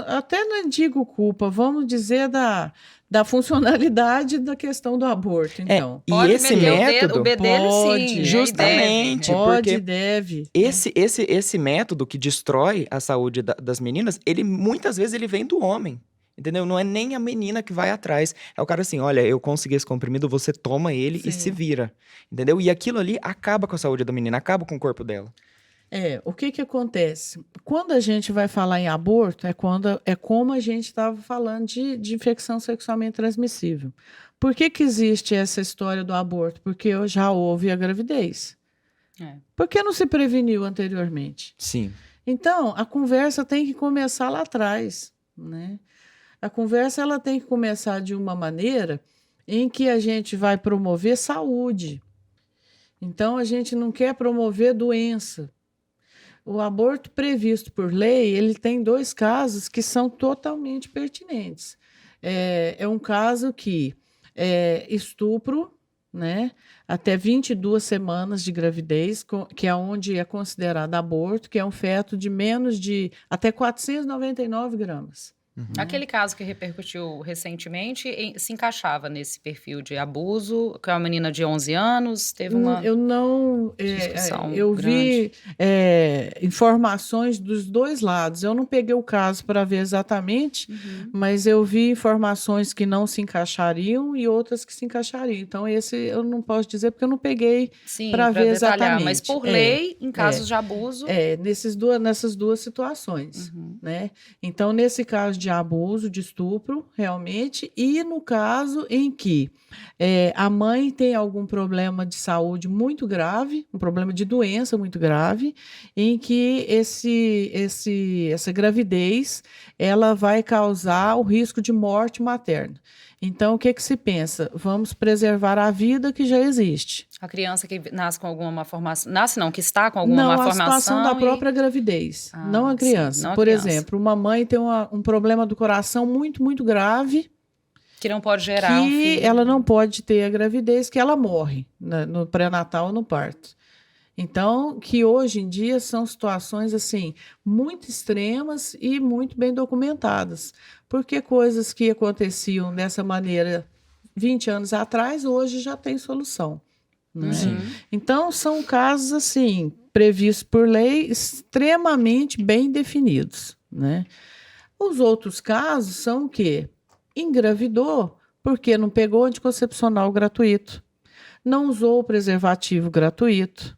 até não digo culpa, vamos dizer da funcionalidade da questão do aborto, então. E Pode esse meter método, o bedelho, Pode, sim. justamente, Deve. Pode, porque deve. Né? esse método que destrói a saúde das meninas, ele muitas vezes ele vem do homem, entendeu? Não é nem a menina que vai atrás. É o cara assim, olha, eu consegui esse comprimido, você toma ele e se Sim. vira, entendeu? E aquilo ali acaba com a saúde da menina, acaba com o corpo dela. O que acontece? Quando a gente vai falar em aborto, é como a gente estava falando de infecção sexualmente transmissível. Por que existe essa história do aborto? Porque já houve a gravidez. Por que não se preveniu anteriormente? Sim. Então, a conversa tem que começar lá atrás, né? A conversa ela tem que começar de uma maneira em que a gente vai promover saúde. Então, a gente não quer promover doença. O aborto previsto por lei, ele tem 2 casos que são totalmente pertinentes. É um caso que é estupro, né, até 22 semanas de gravidez, que é onde é considerado aborto, que é um feto de menos de até 499 gramas. Aquele caso que repercutiu recentemente se encaixava nesse perfil de abuso, que é uma menina de 11 anos, teve uma Eu não. discussão Eu grande. vi informações dos 2 lados. Eu não peguei o caso para ver exatamente, mas eu vi informações que não se encaixariam e outras que se encaixariam. Então, esse eu não posso dizer porque eu não peguei Sim, para para ver detalhar, exatamente. mas por lei, em casos de abuso. Nessas duas situações. Né? Então, nesse caso de abuso, de estupro, realmente, e no caso em que a mãe tem algum problema de saúde muito grave, um problema de doença muito grave, em que essa gravidez ela vai causar o risco de morte materna. Então, o que se pensa? Vamos preservar a vida que já existe. A criança que nasce com alguma malformação. Nasce não, que está com alguma Não, a malformação. situação da própria gravidez, não a criança. Sim, não a Por criança. exemplo, uma mãe tem um problema do coração muito, muito grave, que não pode gerar um que filho. ela não pode ter a gravidez, que ela morre no pré-natal ou no parto. Então, que hoje em dia são situações assim muito extremas e muito bem documentadas, porque coisas que aconteciam dessa maneira 20 anos atrás, hoje já tem solução. Né? Então, são casos assim previstos por lei extremamente bem definidos. Né? Os outros casos são o quê? Engravidou porque não pegou anticoncepcional gratuito, não usou o preservativo gratuito,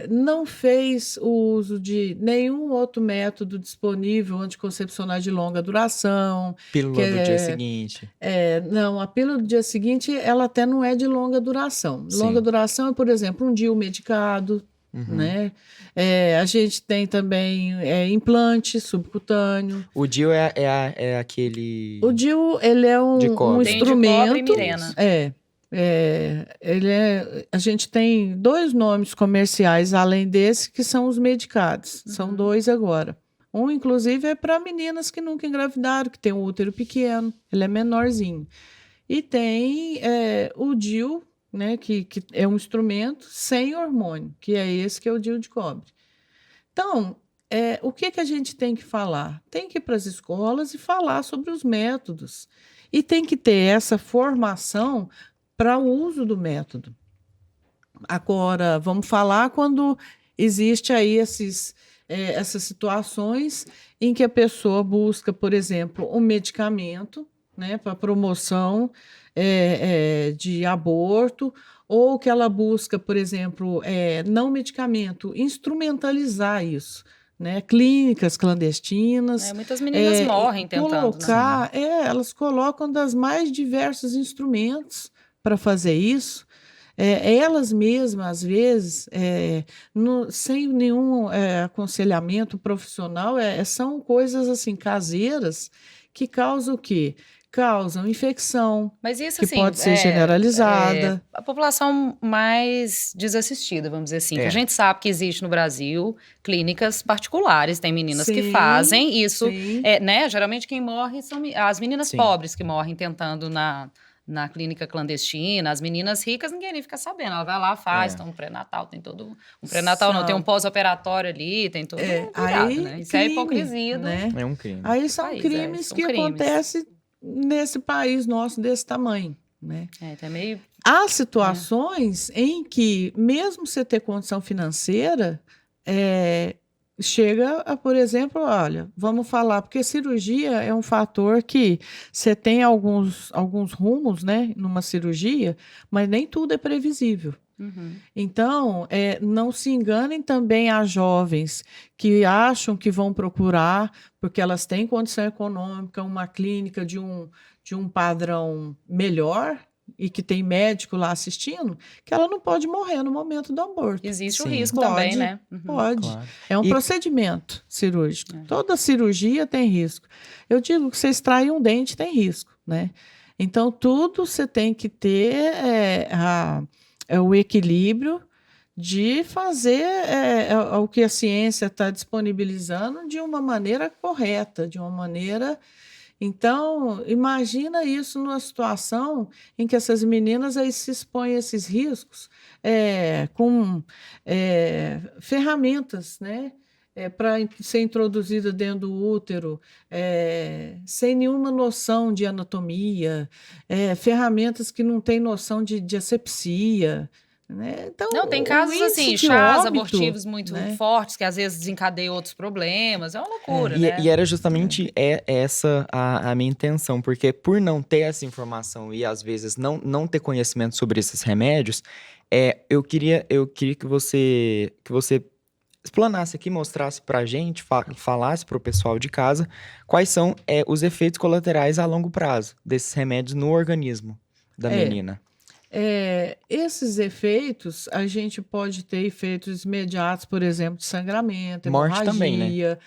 não fez o uso de nenhum outro método disponível anticoncepcional de longa duração. Pílula do dia seguinte. Não, a pílula do dia seguinte ela até não é de longa duração. Sim. Longa duração é, por exemplo, um DIU medicado. Né? A gente tem também implante subcutâneo. O DIU é aquele... O DIU ele é um Tem de instrumento. cobre e Mirena. A gente tem 2 nomes comerciais além desse que são os medicados. São 2 agora. Um, inclusive, é para meninas que nunca engravidaram, que tem um útero pequeno. Ele é menorzinho. E tem o DIU, né, que é um instrumento sem hormônio, que é esse que é o DIU de cobre. Então, o que a gente tem que falar? Tem que ir para as escolas e falar sobre os métodos. E tem que ter essa formação para o uso do método. Agora, vamos falar quando existe aí essas situações em que a pessoa busca, por exemplo, um medicamento, né, para promoção de aborto, ou que ela busca, por exemplo, não medicamento, instrumentalizar isso. Né, clínicas clandestinas. Muitas meninas morrem tentando. Elas colocam das mais diversos instrumentos para fazer isso. elas mesmas, às vezes, sem nenhum aconselhamento profissional, são coisas assim caseiras que causam o quê? Causam infecção, Mas isso, que assim, pode ser generalizada. a população mais desassistida, vamos dizer assim, que a gente sabe que existe no Brasil clínicas particulares, tem meninas que Sim, fazem isso, sim. né? Geralmente quem morre são as meninas Sim. pobres que morrem tentando na clínica clandestina, as meninas ricas, ninguém nem fica sabendo. Ela vai lá, faz, tem um pré-natal, tem todo. Um pré-natal não, tem um pós-operatório ali, tem todo um cuidado, aí, né? Isso é crime, hipocrisia né? É um crime. Aí são país, crimes são que crimes. acontecem nesse país nosso desse tamanho, né? É meio. Há situações em que, mesmo você ter condição financeira, chega a, por exemplo, olha, vamos falar, porque cirurgia é um fator que você tem alguns rumos, né, numa cirurgia, mas nem tudo é previsível. Uhum. Então, não se enganem também as jovens que acham que vão procurar, porque elas têm condição econômica, uma clínica de um padrão melhor e que tem médico lá assistindo, que ela não pode morrer no momento do aborto. Existe o Sim. risco Pode, também, né? Uhum. Pode. Claro. É um E- procedimento cirúrgico. Toda cirurgia tem risco. Eu digo que você extrair um dente tem risco, né? Então, tudo você tem que ter o equilíbrio de fazer o que a ciência está disponibilizando de uma maneira correta, de uma maneira. Então, imagina isso numa situação em que essas meninas aí se expõem a esses riscos com ferramentas, né? Para ser introduzida dentro do útero, sem nenhuma noção de anatomia, ferramentas que não têm noção de asepsia. Né? Então, Não, tem o casos índice assim, de chás óbito, abortivos muito né? fortes, que às vezes desencadeiam outros problemas. É uma loucura, E, né? e era justamente essa a minha intenção, porque por não ter essa informação e às vezes não ter conhecimento sobre esses remédios, eu queria que você explanasse aqui, mostrasse pra gente, falasse pro pessoal de casa quais são os efeitos colaterais a longo prazo desses remédios no organismo da menina. Esses efeitos, a gente pode ter efeitos imediatos, por exemplo, de sangramento, Morte também, né? hemorragia,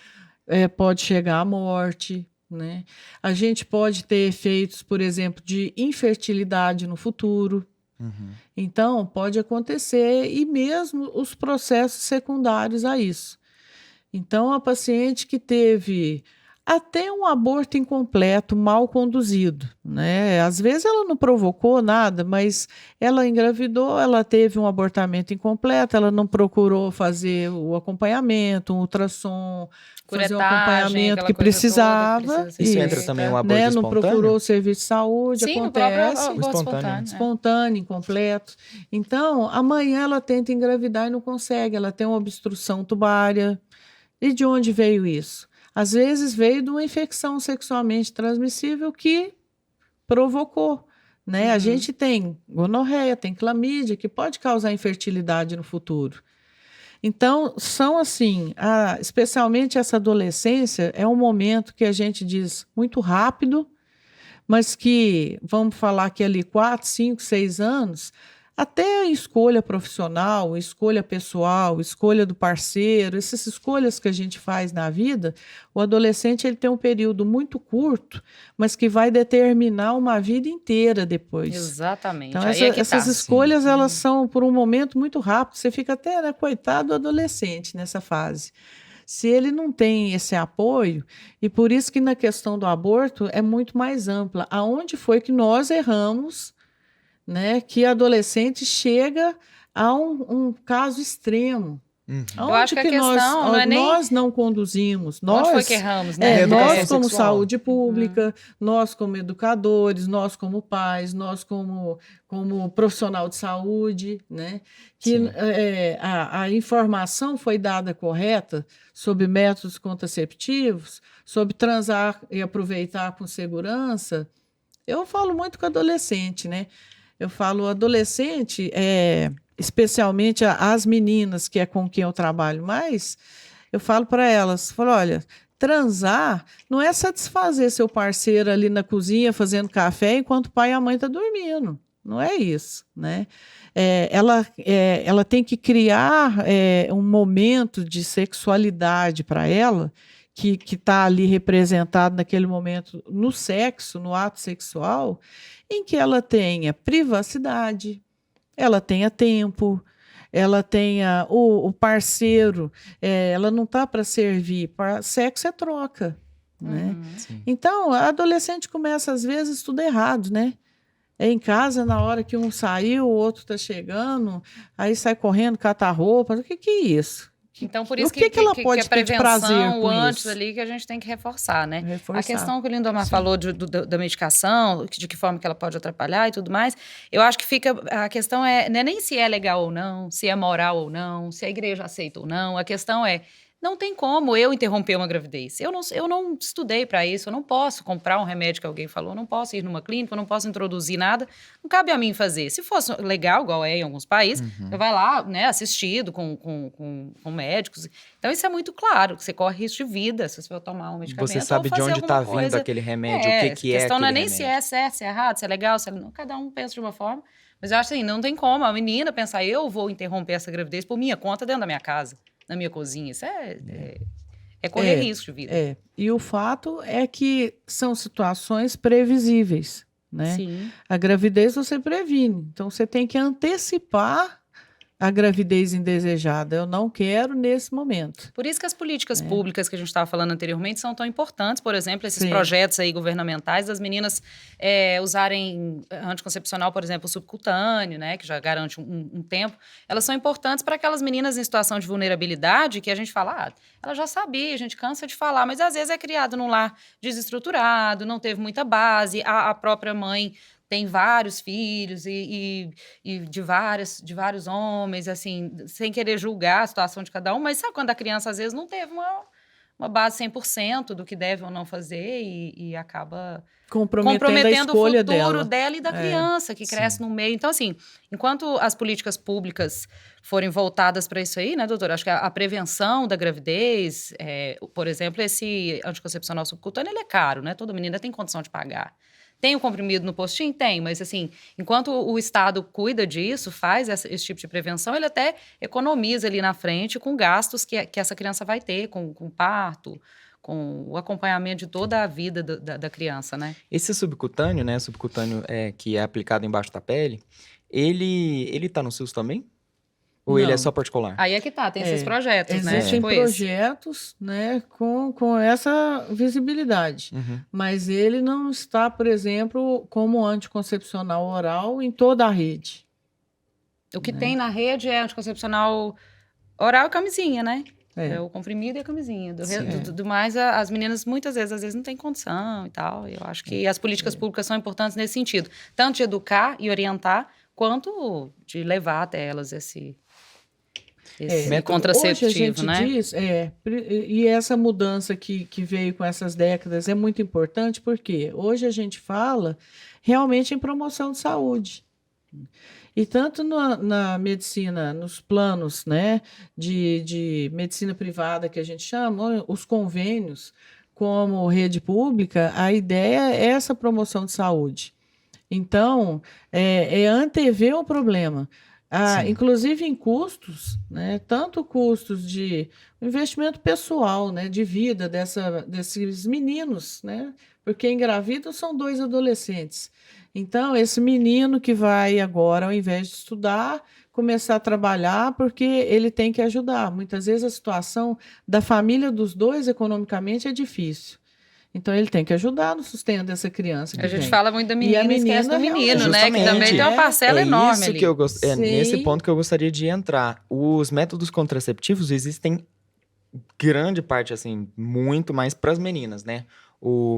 pode chegar à morte, né? A gente pode ter efeitos, por exemplo, de infertilidade no futuro. Uhum. Então, pode acontecer, e mesmo os processos secundários a isso. Então, a paciente que teve até um aborto incompleto, mal conduzido, né? Às vezes ela não provocou nada, mas ela engravidou, ela teve um abortamento incompleto, ela não procurou fazer o acompanhamento, um ultrassom, fazer o Curetagem, acompanhamento aquela que coisa toda precisava. que precisa ser Isso entra feita. também o aborto Né? Não espontâneo? procurou o serviço de saúde, Sim, no próprio acontece. aborto Espontâneo. Espontâneo, incompleto. Então, amanhã ela tenta engravidar e não consegue, ela tem uma obstrução tubária. E de onde veio isso? Às vezes veio de uma infecção sexualmente transmissível que provocou. Né? A gente tem gonorreia, tem clamídia, que pode causar infertilidade no futuro. Então, são assim, especialmente essa adolescência, é um momento que a gente diz muito rápido, mas que, vamos falar que ali 4, 5, 6 anos, até escolha profissional, escolha pessoal, escolha do parceiro, essas escolhas que a gente faz na vida, o adolescente ele tem um período muito curto, mas que vai determinar uma vida inteira depois. Exatamente. Então, Aí é que essas tá. escolhas, elas são por um momento muito rápido, você fica até, né, coitado do adolescente nessa fase. Se ele não tem esse apoio, e por isso que na questão do aborto é muito mais ampla. Aonde foi que nós erramos, né, que adolescente chega a um caso extremo? Uhum. Eu acho que a questão não é nem- nós não conduzimos. Onde foi Nós, que erramos, né? Educação nós como sexual. saúde pública, nós como educadores, nós como pais, nós como profissional de saúde, né? Que Sim. a informação foi dada correta sobre métodos contraceptivos, sobre transar e aproveitar com segurança. Eu falo muito com adolescente, né? Eu falo adolescente, especialmente as meninas, que é com quem eu trabalho mais, eu falo para elas, olha, transar não é satisfazer seu parceiro ali na cozinha fazendo café enquanto o pai e a mãe estão dormindo. Não é isso, né? Ela tem que criar um momento de sexualidade para ela que está ali representado naquele momento no sexo, no ato sexual, em que ela tenha privacidade, ela tenha tempo, ela tenha o parceiro, ela não está para servir, sexo é troca, né? Sim. Então, a adolescente começa, às vezes, tudo errado, né? É em casa, na hora que um saiu, o outro está chegando, aí sai correndo, cata a roupa. O que é isso? Então, por O isso que ela que pode a ter de prazer prevenção, o com antes isso? ali, que a gente tem que reforçar, né? A Reforçar. questão que o Lindomar Sim. falou da medicação, de que forma que ela pode atrapalhar e tudo mais, eu acho que a questão não é nem se é legal ou não, se é moral ou não, se a igreja aceita ou não, a questão é, não tem como eu interromper uma gravidez. Eu não estudei para isso, eu não posso comprar um remédio que alguém falou, eu não posso ir numa clínica, eu não posso introduzir nada, não cabe a mim fazer. Se fosse legal, igual é em alguns países, você vai lá, né, assistido com médicos. Então, isso é muito claro, que você corre risco de vida se você for tomar um medicamento Você sabe ou de fazer onde alguma está vindo coisa. aquele remédio, o que A que é questão não é aquele nem se remédio. é certo, se é errado, se é legal, se é... não, cada um pensa de uma forma. Mas eu acho assim, não tem como a menina pensar, eu vou interromper essa gravidez por minha conta dentro da minha casa, na minha cozinha. Isso é correr risco de vida. E o fato é que são situações previsíveis, né? Sim. A gravidez você previne, então você tem que antecipar a gravidez indesejada. Eu não quero nesse momento. Por isso que as políticas públicas que a gente estava falando anteriormente são tão importantes. Por exemplo, esses Sim. projetos aí governamentais das meninas usarem anticoncepcional, por exemplo, subcutâneo, né, que já garante um tempo. Elas são importantes para aquelas meninas em situação de vulnerabilidade que a gente fala, ela já sabia, a gente cansa de falar, mas às vezes é criado num lar desestruturado, não teve muita base, a própria mãe tem vários filhos e de vários homens, assim, sem querer julgar a situação de cada um, mas sabe quando a criança, às vezes, não teve uma base 100% do que deve ou não fazer e acaba comprometendo o futuro dela e da criança que cresce no meio. Então, assim, enquanto as políticas públicas forem voltadas para isso aí, né, doutora? Acho que a prevenção da gravidez, por exemplo, esse anticoncepcional subcutâneo, ele é caro, né? Toda menina tem condição de pagar. Tem o comprimido no postinho? Tem, mas assim, enquanto o Estado cuida disso, faz esse tipo de prevenção, ele até economiza ali na frente com gastos que essa criança vai ter, com parto, com o acompanhamento de toda a vida da criança, né? Esse subcutâneo, né, que é aplicado embaixo da pele, ele tá no SUS também? Ou ele é só particular? Aí é que tá, tem esses projetos, né? Existem Tipo projetos, né, com essa visibilidade. Mas ele não está, por exemplo, como anticoncepcional oral em toda a rede. O que tem na rede é anticoncepcional oral e camisinha, né? É o comprimido e a camisinha. Do mais, as meninas, muitas vezes, às vezes, não têm condição e tal. Eu acho que as políticas públicas são importantes nesse sentido. Tanto de educar e orientar, quanto de levar até elas esse contraceptivo, hoje a gente né? diz, e essa mudança que veio com essas décadas é muito importante, porque hoje a gente fala realmente em promoção de saúde. E tanto na medicina, nos planos, né, de medicina privada que a gente chama, os convênios, como rede pública, a ideia é essa promoção de saúde. Então, é antever o problema. Inclusive em custos, né, tanto custos de investimento pessoal, né, de vida desses meninos, né, porque engravidam são 2 adolescentes. Então, esse menino que vai agora, ao invés de estudar, começar a trabalhar, porque ele tem que ajudar. Muitas vezes a situação da família dos 2 economicamente é difícil. Então, ele tem que ajudar no sustento dessa criança. A gente fala muito da menina e esquece do menino, né? Justamente. Que também tem uma parcela enorme ali. É nesse ponto que eu gostaria de entrar. Os métodos contraceptivos existem grande parte, assim, muito mais para as meninas, né?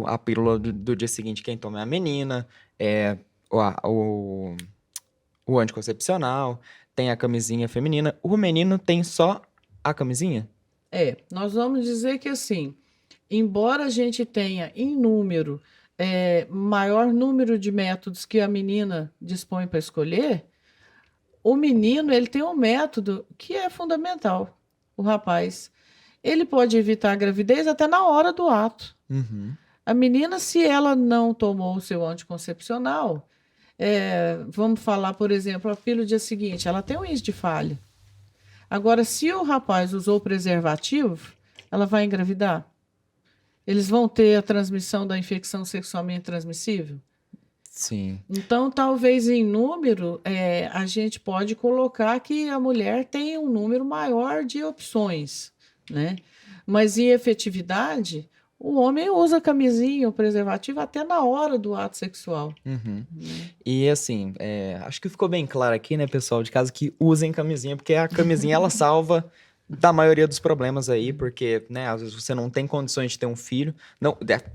A pílula do dia seguinte, quem toma é a menina, o anticoncepcional, tem a camisinha feminina. O menino tem só a camisinha? Nós vamos dizer que assim, embora a gente tenha em número, maior número de métodos que a menina dispõe para escolher, o menino ele tem um método que é fundamental, o rapaz. Ele pode evitar a gravidez até na hora do ato. A menina, se ela não tomou o seu anticoncepcional, vamos falar, por exemplo, a pílula do dia seguinte, ela tem um índice de falha. Agora, se o rapaz usou preservativo, ela vai engravidar? Eles vão ter a transmissão da infecção sexualmente transmissível? Sim. Então, talvez em número, a gente pode colocar que a mulher tem um número maior de opções, né? Mas em efetividade, o homem usa camisinha ou preservativo até na hora do ato sexual. Uhum. E assim, acho que ficou bem claro aqui, né, pessoal de casa, que usem camisinha, porque a camisinha ela salva da maioria dos problemas aí, porque, né, às vezes você não tem condições de ter um filho.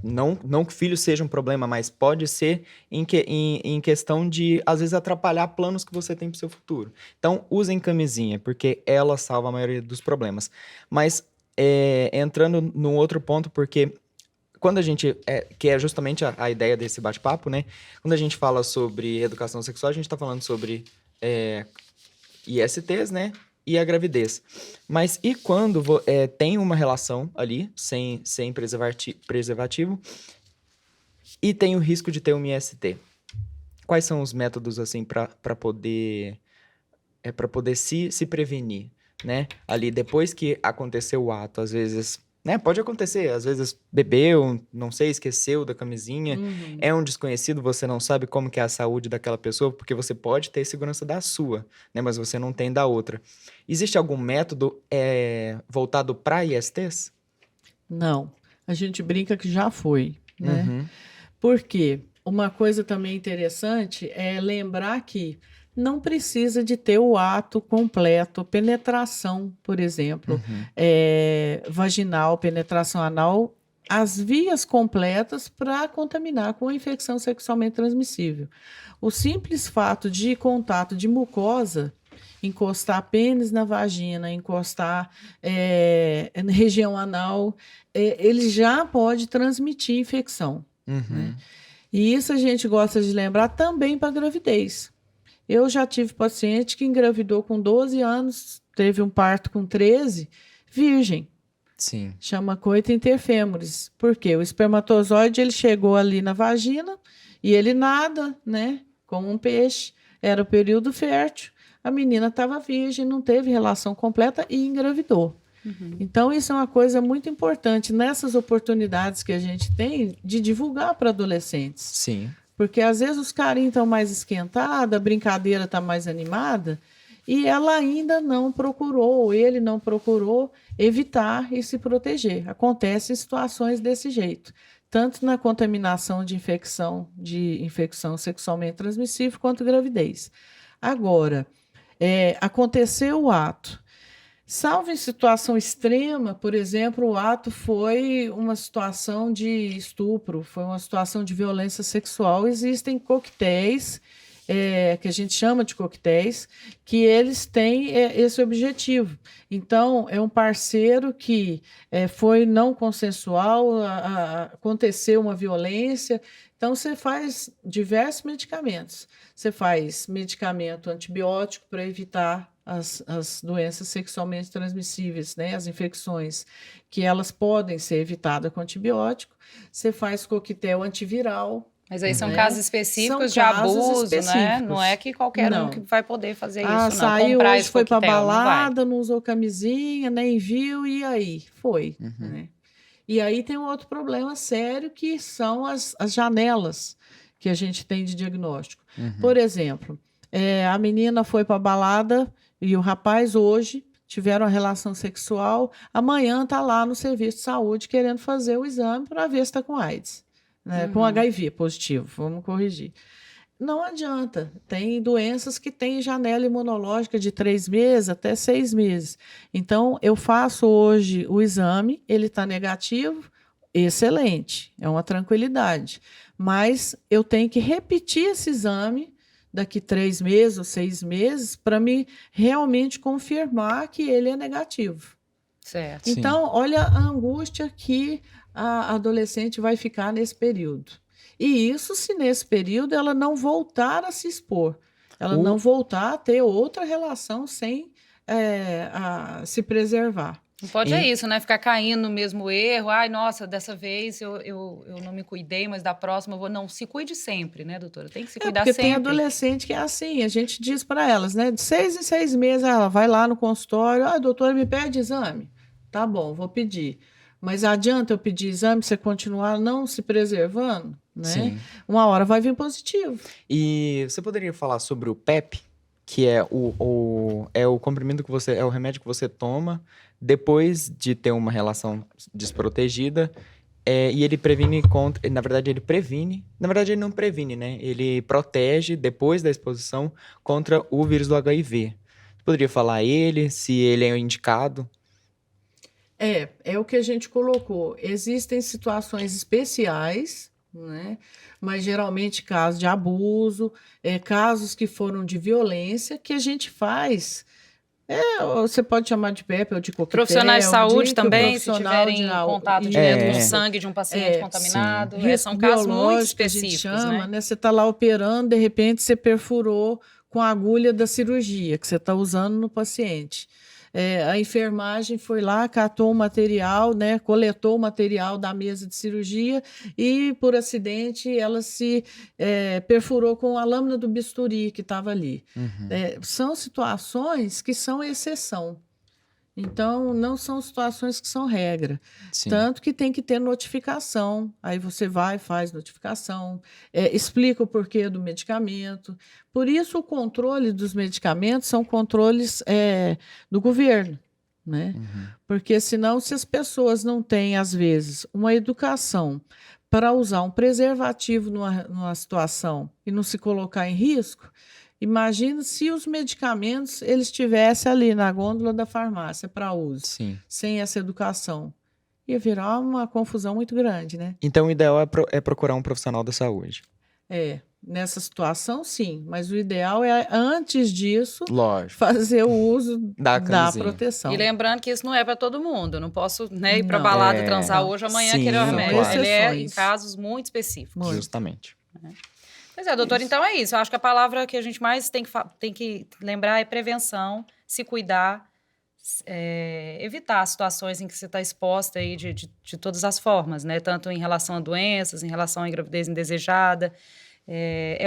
Não que filho seja um problema, mas pode ser em questão de, às vezes, atrapalhar planos que você tem pro seu futuro. Então, usem camisinha, porque ela salva a maioria dos problemas. Mas, entrando num outro ponto, porque quando a gente, que é justamente a ideia desse bate-papo, né? Quando a gente fala sobre educação sexual, a gente tá falando sobre ISTs, né? E a gravidez. Mas e quando tem uma relação ali, sem preservativo, e tem o risco de ter um IST? Quais são os métodos, assim, para poder se prevenir, né? Ali, depois que aconteceu o ato, às vezes, né? Pode acontecer, às vezes bebeu, não sei, esqueceu da camisinha, é um desconhecido, você não sabe como que é a saúde daquela pessoa, porque você pode ter segurança da sua, né? Mas você não tem da outra. Existe algum método voltado para ISTs? Não, a gente brinca que já foi, né? Uhum. Por quê? Uma coisa também interessante é lembrar que não precisa de ter o ato completo, penetração, por exemplo, vaginal, penetração anal, as vias completas para contaminar com a infecção sexualmente transmissível. O simples fato de contato de mucosa, encostar pênis na vagina, encostar na região anal, ele já pode transmitir infecção. Né? E isso a gente gosta de lembrar também para a gravidez. Eu já tive paciente que engravidou com 12 anos, teve um parto com 13, virgem. Sim. Chama coito interfêmures. Por quê? O espermatozoide ele chegou ali na vagina e ele nada, né? Como um peixe. Era o período fértil. A menina estava virgem, não teve relação completa e engravidou. Então, isso é uma coisa muito importante nessas oportunidades que a gente tem de divulgar para adolescentes. Sim. Porque às vezes os carinhos estão mais esquentados, a brincadeira está mais animada, e ela ainda não procurou, ou ele não procurou evitar e se proteger. Acontecem situações desse jeito, tanto na contaminação de infecção sexualmente transmissível, quanto gravidez. Agora, aconteceu o ato. Salvo em situação extrema, por exemplo, o ato foi uma situação de estupro, foi uma situação de violência sexual. Existem coquetéis, que a gente chama de coquetéis, que eles têm esse objetivo. Então, é um parceiro que foi não consensual, aconteceu uma violência. Então, você faz diversos medicamentos. Você faz medicamento antibiótico para evitar as doenças sexualmente transmissíveis, né? As infecções, que elas podem ser evitadas com antibiótico. Você faz coquetel antiviral. Mas aí são né? casos específicos São de casos abuso, né? específicos. Não é que qualquer Não. um que vai poder fazer isso, não. Saiu Comprar hoje, esse foi para coquetel, não vai. balada, não usou camisinha, nem viu, e aí? Foi. Né? E aí tem um outro problema sério, que são as janelas que a gente tem de diagnóstico. Por exemplo, a menina foi para balada e o rapaz hoje tiveram uma relação sexual, amanhã está lá no serviço de saúde querendo fazer o exame para ver se está com AIDS, né? Com HIV positivo, vamos corrigir. Não adianta, tem doenças que têm janela imunológica de 3 meses até 6 meses. Então, eu faço hoje o exame, ele está negativo, excelente, é uma tranquilidade. Mas eu tenho que repetir esse exame daqui 3 meses ou 6 meses para me realmente confirmar que ele é negativo. Certo. Sim. Então, olha a angústia que a adolescente vai ficar nesse período. E isso se nesse período ela não voltar a se expor, ela não voltar a ter outra relação sem se preservar. Não pode é isso, né? Ficar caindo no mesmo erro. Ai, nossa, dessa vez eu não me cuidei, mas da próxima eu vou... Não, se cuide sempre, né, doutora? Tem que se cuidar Porque sempre. tem adolescente que é assim, a gente diz para elas, né? De 6 em 6 meses, ela vai lá no consultório, doutora, me pede exame. Tá bom, vou pedir. Mas adianta eu pedir exame, você continuar não se preservando, né? Sim. Uma hora vai vir positivo. E você poderia falar sobre o PEP, que é o comprimido que é o remédio que você toma depois de ter uma relação desprotegida, e ele previne contra, na verdade ele não previne, né? Ele protege depois da exposição contra o vírus do HIV. Você poderia falar se ele é indicado? É o que a gente colocou. Existem situações especiais, né? Mas geralmente casos de abuso, casos que foram de violência, que a gente faz. Você pode chamar de PEP ou de coquetel. Profissionais de saúde que o também, se profissional tiverem de contato direto com o Isso. sangue de um paciente contaminado. Risco São casos muito biológico, que a específicos, gente chama, né? Você está lá operando, de repente você perfurou com a agulha da cirurgia que você está usando no paciente. A enfermagem foi lá, catou o material, né, coletou o material da mesa de cirurgia e, por acidente, ela se perfurou com a lâmina do bisturi que estava ali. São situações que são exceção. Então, não são situações que são regra. Sim. Tanto que tem que ter notificação. Aí você vai, faz notificação, explica o porquê do medicamento. Por isso, o controle dos medicamentos são controles do governo, né? Porque, senão, se as pessoas não têm, às vezes, uma educação para usar um preservativo numa situação e não se colocar em risco, imagina se os medicamentos eles estivessem ali na gôndola da farmácia para uso, sem essa educação. Ia virar uma confusão muito grande, né? Então, o ideal é procurar um profissional da saúde. Nessa situação, sim. Mas o ideal é, antes disso, lógico, fazer o uso da camisinha. proteção. E lembrando que isso não é para todo mundo. Eu não posso ir para balada transar hoje, amanhã Sim, querer o remédio. claro. Ele é em casos muito específicos. Justamente. Pois é, doutor, então é isso. Eu acho que a palavra que a gente mais tem que lembrar é prevenção, se cuidar, evitar situações em que você está exposta aí de todas as formas, né? Tanto em relação a doenças, em relação à gravidez indesejada.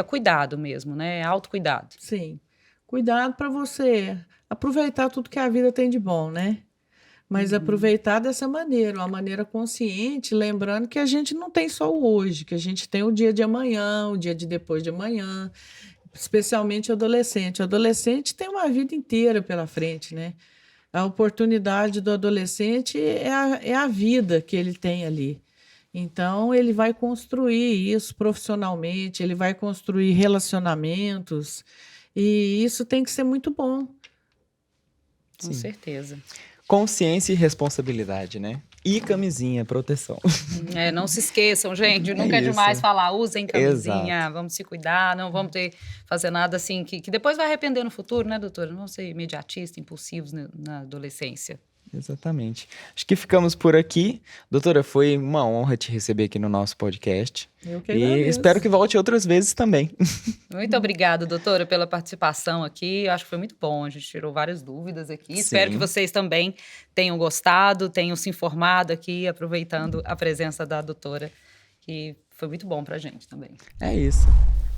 Cuidado mesmo, né? Autocuidado. Sim. Cuidado para você aproveitar tudo que a vida tem de bom, né? Mas aproveitar dessa maneira, uma maneira consciente, lembrando que a gente não tem só o hoje, que a gente tem o dia de amanhã, o dia de depois de amanhã, especialmente o adolescente. O adolescente tem uma vida inteira pela frente, né? A oportunidade do adolescente é a vida que ele tem ali. Então, ele vai construir isso profissionalmente, ele vai construir relacionamentos, e isso tem que ser muito bom. Com certeza. Consciência e responsabilidade, né? E camisinha, proteção. Não se esqueçam, gente. Nunca é demais falar, usem camisinha, vamos se cuidar, não vamos fazer nada assim que depois vai arrepender no futuro, né, doutora? Não vamos ser imediatistas, impulsivos na adolescência. Exatamente. Acho que ficamos por aqui. Doutora, foi uma honra te receber aqui no nosso podcast. Eu que agradeço. E espero que volte outras vezes também. Muito obrigada, doutora, pela participação aqui. Eu acho que foi muito bom. A gente tirou várias dúvidas aqui. Espero que vocês também tenham gostado, tenham se informado aqui, aproveitando a presença da doutora, que foi muito bom pra gente também. É isso.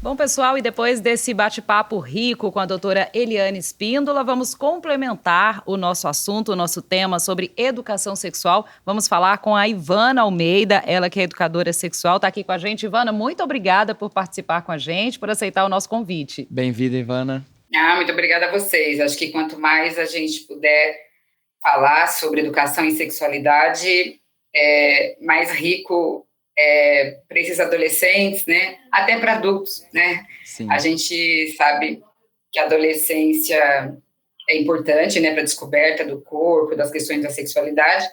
Bom, pessoal, e depois desse bate-papo rico com a doutora Eliane Espíndola, vamos complementar o nosso assunto, o nosso tema sobre educação sexual. Vamos falar com a Ivana Almeida, ela que é educadora sexual, está aqui com a gente. Ivana, muito obrigada por participar com a gente, por aceitar o nosso convite. Bem-vinda, Ivana. Muito obrigada a vocês. Acho que quanto mais a gente puder falar sobre educação e sexualidade, mais rico para esses adolescentes, né? Até para adultos, né? Sim. A gente sabe que a adolescência é importante, né, para a descoberta do corpo, das questões da sexualidade,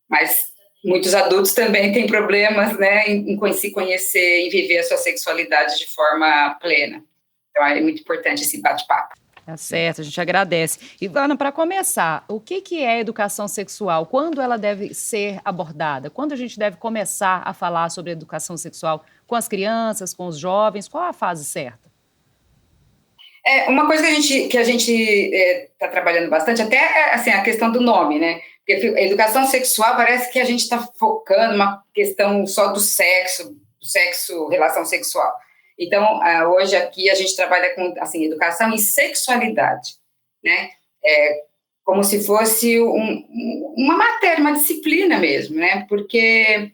mas muitos adultos também têm problemas, né, em se conhecer, em viver a sua sexualidade de forma plena. Então, é muito importante esse bate-papo. Tá certo, a gente agradece. Ivana, para começar, o que é educação sexual? Quando ela deve ser abordada? Quando a gente deve começar a falar sobre educação sexual com as crianças, com os jovens? Qual a fase certa? Uma coisa que a gente está trabalhando bastante, até assim, a questão do nome, né? Porque a educação sexual parece que a gente está focando uma questão só do sexo, relação sexual. Então, hoje aqui a gente trabalha com, assim, educação em sexualidade, né? Como se fosse uma matéria, uma disciplina mesmo, né? Porque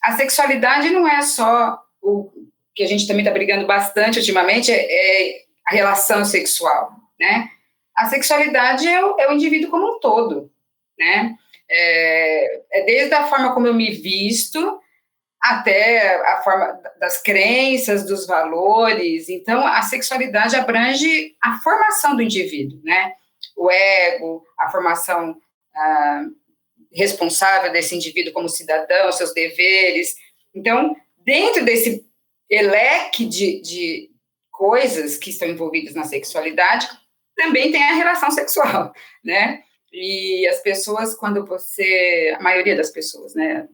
a sexualidade não é só o que a gente também está brigando bastante ultimamente, é a relação sexual, né? A sexualidade é o indivíduo como um todo, né? É desde a forma como eu me visto até a forma das crenças, dos valores. Então, a sexualidade abrange a formação do indivíduo, né? O ego, a formação responsável desse indivíduo como cidadão, seus deveres. Então, dentro desse leque de coisas que estão envolvidas na sexualidade, também tem a relação sexual, né? E as pessoas, a maioria das pessoas, né?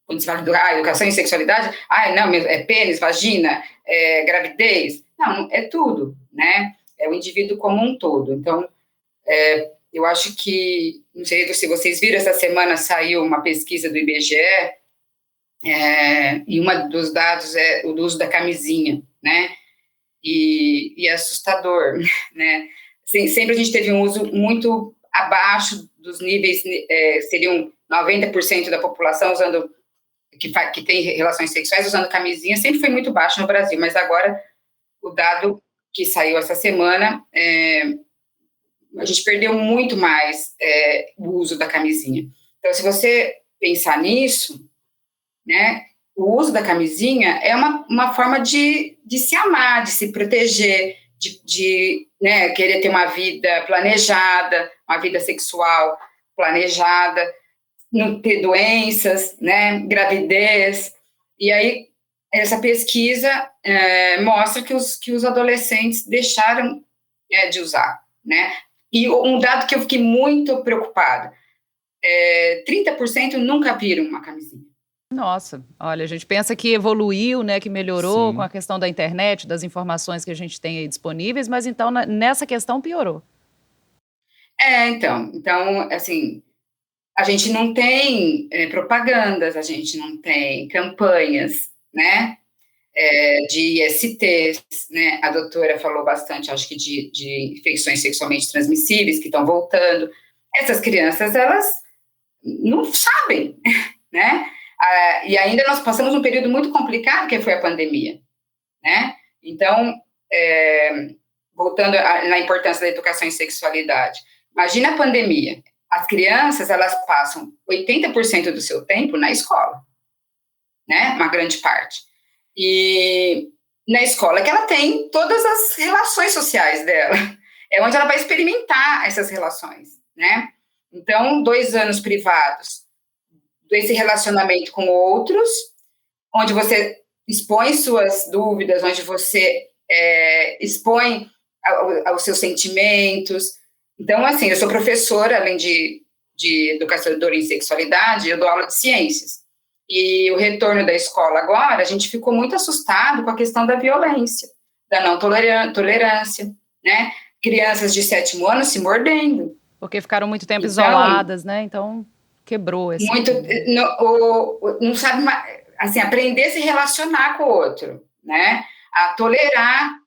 Quando se fala de educação em sexualidade, não, é pênis, vagina, gravidez. Não, é tudo, né? É o indivíduo como um todo. Então, eu acho que, não sei se vocês viram, essa semana saiu uma pesquisa do IBGE, e um dos dados é o uso da camisinha, né? E é assustador, né? Sempre a gente teve um uso muito abaixo dos níveis, seriam 90% da população usando, que tem relações sexuais usando camisinha, sempre foi muito baixo no Brasil, mas agora o dado que saiu essa semana, a gente perdeu muito mais o uso da camisinha. Então, se você pensar nisso, né, o uso da camisinha é uma forma de se amar, de se proteger, de né, querer ter uma vida planejada, uma vida sexual planejada, não ter doenças, né, gravidez. E aí, essa pesquisa mostra que os adolescentes deixaram de usar, né? E um dado que eu fiquei muito preocupada, 30% nunca viram uma camisinha. Nossa, olha, a gente pensa que evoluiu, né, que melhorou Sim. com a questão da internet, das informações que a gente tem aí disponíveis, mas então nessa questão piorou. Então, assim, a gente não tem propagandas, a gente não tem campanhas, né, de ISTs, né, a doutora falou bastante, acho que de infecções sexualmente transmissíveis que estão voltando. Essas crianças, elas não sabem, né, e ainda nós passamos um período muito complicado, que foi a pandemia, né, então, voltando na importância da educação em sexualidade, imagina a pandemia, as crianças, elas passam 80% do seu tempo na escola, né, uma grande parte, e na escola que ela tem todas as relações sociais dela, é onde ela vai experimentar essas relações, né, então 2 anos privados desse relacionamento com outros, onde você expõe suas dúvidas, onde você expõe os seus sentimentos. Então, assim, eu sou professora, além de educadora em sexualidade, eu dou aula de ciências. E o retorno da escola agora, a gente ficou muito assustado com a questão da violência, da não tolerância, né? Crianças de 7º ano se mordendo. Porque ficaram muito tempo Então, isoladas, né? Então, quebrou esse... Muito, não sabe, assim, aprender a se relacionar com o outro, né? A tolerar,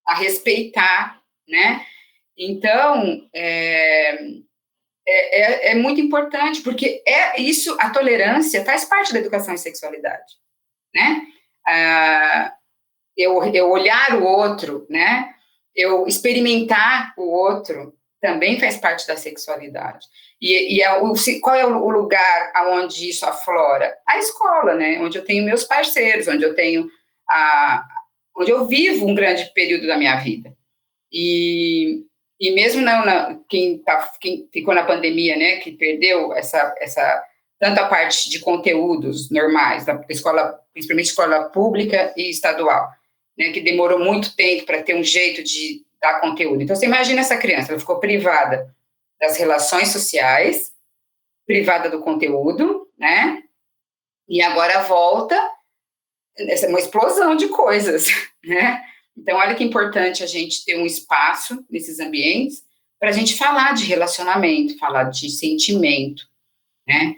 a respeitar, né? Então, é muito importante, porque isso, a tolerância faz parte da educação em sexualidade, né? Eu olhar o outro, né? Eu experimentar o outro também faz parte da sexualidade. Qual é o lugar onde isso aflora? A escola, né? Onde eu tenho meus parceiros, onde eu tenho onde eu vivo um grande período da minha vida. E mesmo quem ficou na pandemia, né, que perdeu tanto a parte de conteúdos normais da escola, principalmente escola pública e estadual, né, que demorou muito tempo para ter um jeito de dar conteúdo. Então, você imagina essa criança, ela ficou privada das relações sociais, privada do conteúdo, né, e agora volta uma explosão de coisas, né. Então, olha que importante a gente ter um espaço nesses ambientes para a gente falar de relacionamento, falar de sentimento, né?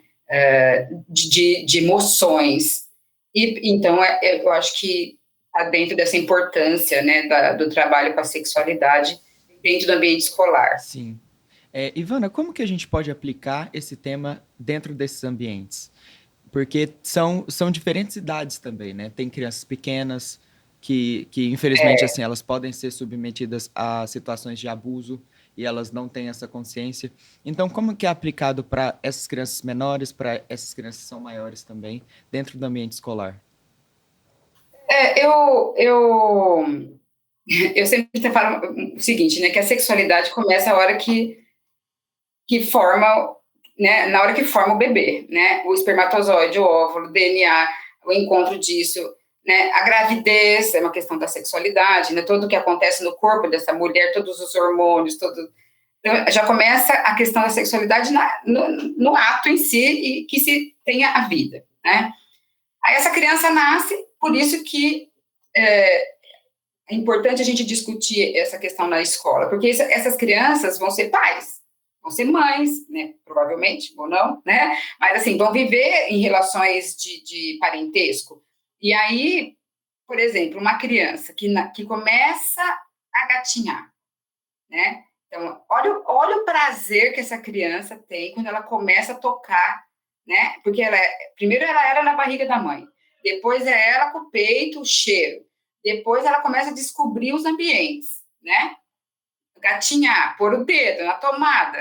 De emoções. E então eu acho que está dentro dessa importância, né, do trabalho com a sexualidade dentro do ambiente escolar. Sim. Ivana, como que a gente pode aplicar esse tema dentro desses ambientes? Porque são diferentes idades também, né? Tem crianças pequenas que infelizmente, assim, elas podem ser submetidas a situações de abuso e elas não têm essa consciência. Então, como que é aplicado para essas crianças menores, para essas crianças que são maiores também, dentro do ambiente escolar? Eu sempre falo o seguinte, né, que a sexualidade começa a hora que forma, né, na hora que forma o bebê, né, o espermatozoide, o óvulo, o DNA, o encontro disso, né, a gravidez é uma questão da sexualidade, né, tudo o que acontece no corpo dessa mulher, todos os hormônios, então, já começa a questão da sexualidade no ato em si e que se tenha a vida, né. Aí essa criança nasce, por isso que é importante a gente discutir essa questão na escola, porque essas crianças vão ser pais, vão ser mães, né, provavelmente, ou não, né, mas assim, vão viver em relações de parentesco. E aí, por exemplo, uma criança que começa a gatinhar, né, então, olha o prazer que essa criança tem quando ela começa a tocar, né, porque primeiro ela era na barriga da mãe, depois é ela com o peito, o cheiro, depois ela começa a descobrir os ambientes, né? Gatinhar, pôr o dedo na tomada,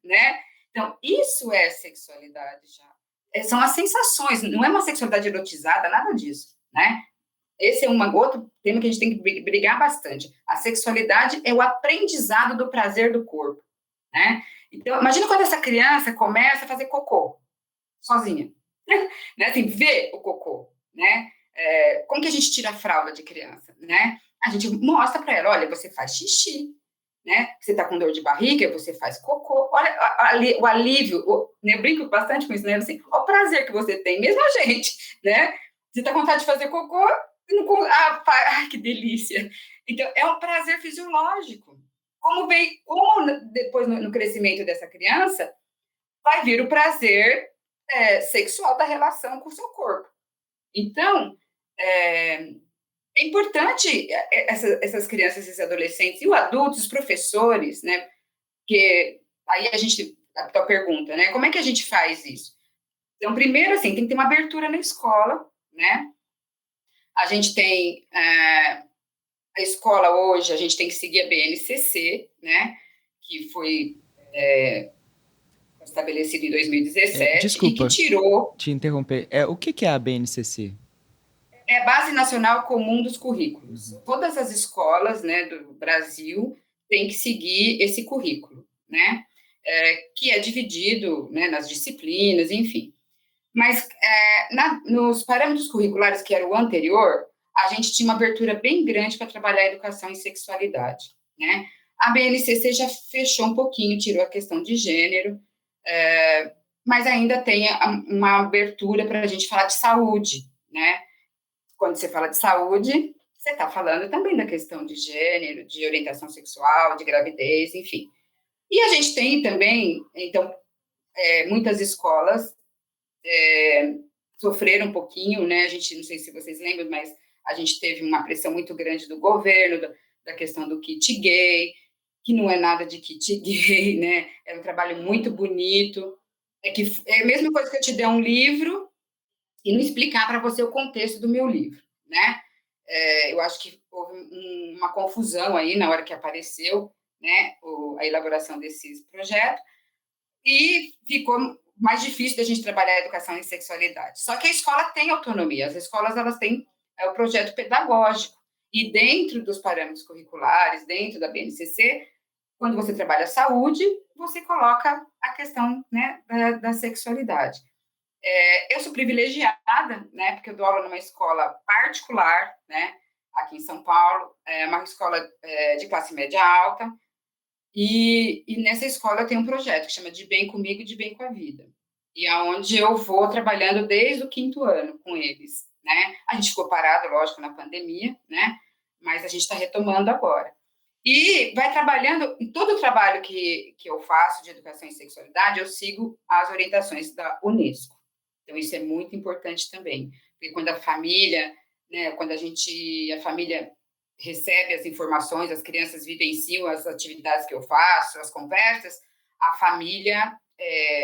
né? Então, isso é sexualidade já. São as sensações, não é uma sexualidade erotizada, nada disso, né? Esse é outro tema que a gente tem que brigar bastante. A sexualidade é o aprendizado do prazer do corpo, né? Então, imagina quando essa criança começa a fazer cocô, sozinha, né? Assim, vê o cocô, né? Como que a gente tira a fralda de criança, né? A gente mostra para ela, olha, você faz xixi, né? Você tá com dor de barriga, você faz cocô. Olha o alívio, né? Eu brinco bastante com isso, né? Assim, olha o prazer que você tem, mesmo a gente, né? Você tá com vontade de fazer cocô, ai, que delícia. Então, é um prazer fisiológico. Como depois no crescimento dessa criança, vai vir o prazer sexual da relação com o seu corpo. Então, é importante essas crianças, esses adolescentes, e os adultos, os professores, né? Porque aí a tua pergunta, né? Como é que a gente faz isso? Então, primeiro, assim, tem que ter uma abertura na escola, né? A gente tem a escola hoje, a gente tem que seguir a BNCC, né? Que foi estabelecida em 2017 e que Desculpa tirou te interromper. O que é a BNCC? a Base Nacional Comum dos Currículos. Todas as escolas, né, do Brasil têm que seguir esse currículo, né? Que é dividido, né, nas disciplinas, enfim. Mas nos parâmetros curriculares, que era o anterior, a gente tinha uma abertura bem grande para trabalhar educação e sexualidade, né? A BNCC já fechou um pouquinho, tirou a questão de gênero, mas ainda tem uma abertura para a gente falar de saúde, né? Quando você fala de saúde, você está falando também da questão de gênero, de orientação sexual, de gravidez, enfim. E a gente tem também, então, muitas escolas sofreram um pouquinho, né? A gente, não sei se vocês lembram, mas a gente teve uma pressão muito grande do governo, da questão do kit gay, que não é nada de kit gay, né? É um trabalho muito bonito. É a mesma coisa que eu te der um livro e não explicar para você o contexto do meu livro, né? Eu acho que houve uma confusão aí na hora que apareceu, né, a elaboração desses projetos, e ficou mais difícil da gente trabalhar a educação em sexualidade. Só que a escola tem autonomia, as escolas elas têm o projeto pedagógico, e dentro dos parâmetros curriculares, dentro da BNCC, quando você trabalha a saúde, você coloca a questão, né, da sexualidade. Eu sou privilegiada, né, porque eu dou aula numa escola particular, né, aqui em São Paulo, uma escola de classe média alta, e nessa escola eu tenho um projeto que chama De Bem Comigo e De Bem com a Vida, e aonde eu vou trabalhando desde o 5º ano com eles, né. A gente ficou parado, lógico, na pandemia, né, mas a gente está retomando agora. E vai trabalhando, em todo o trabalho que eu faço de educação em sexualidade, eu sigo as orientações da Unesco. Então, isso é muito importante também, porque quando a família, né, a família recebe as informações, as crianças vivenciam as atividades que eu faço, as conversas, a família,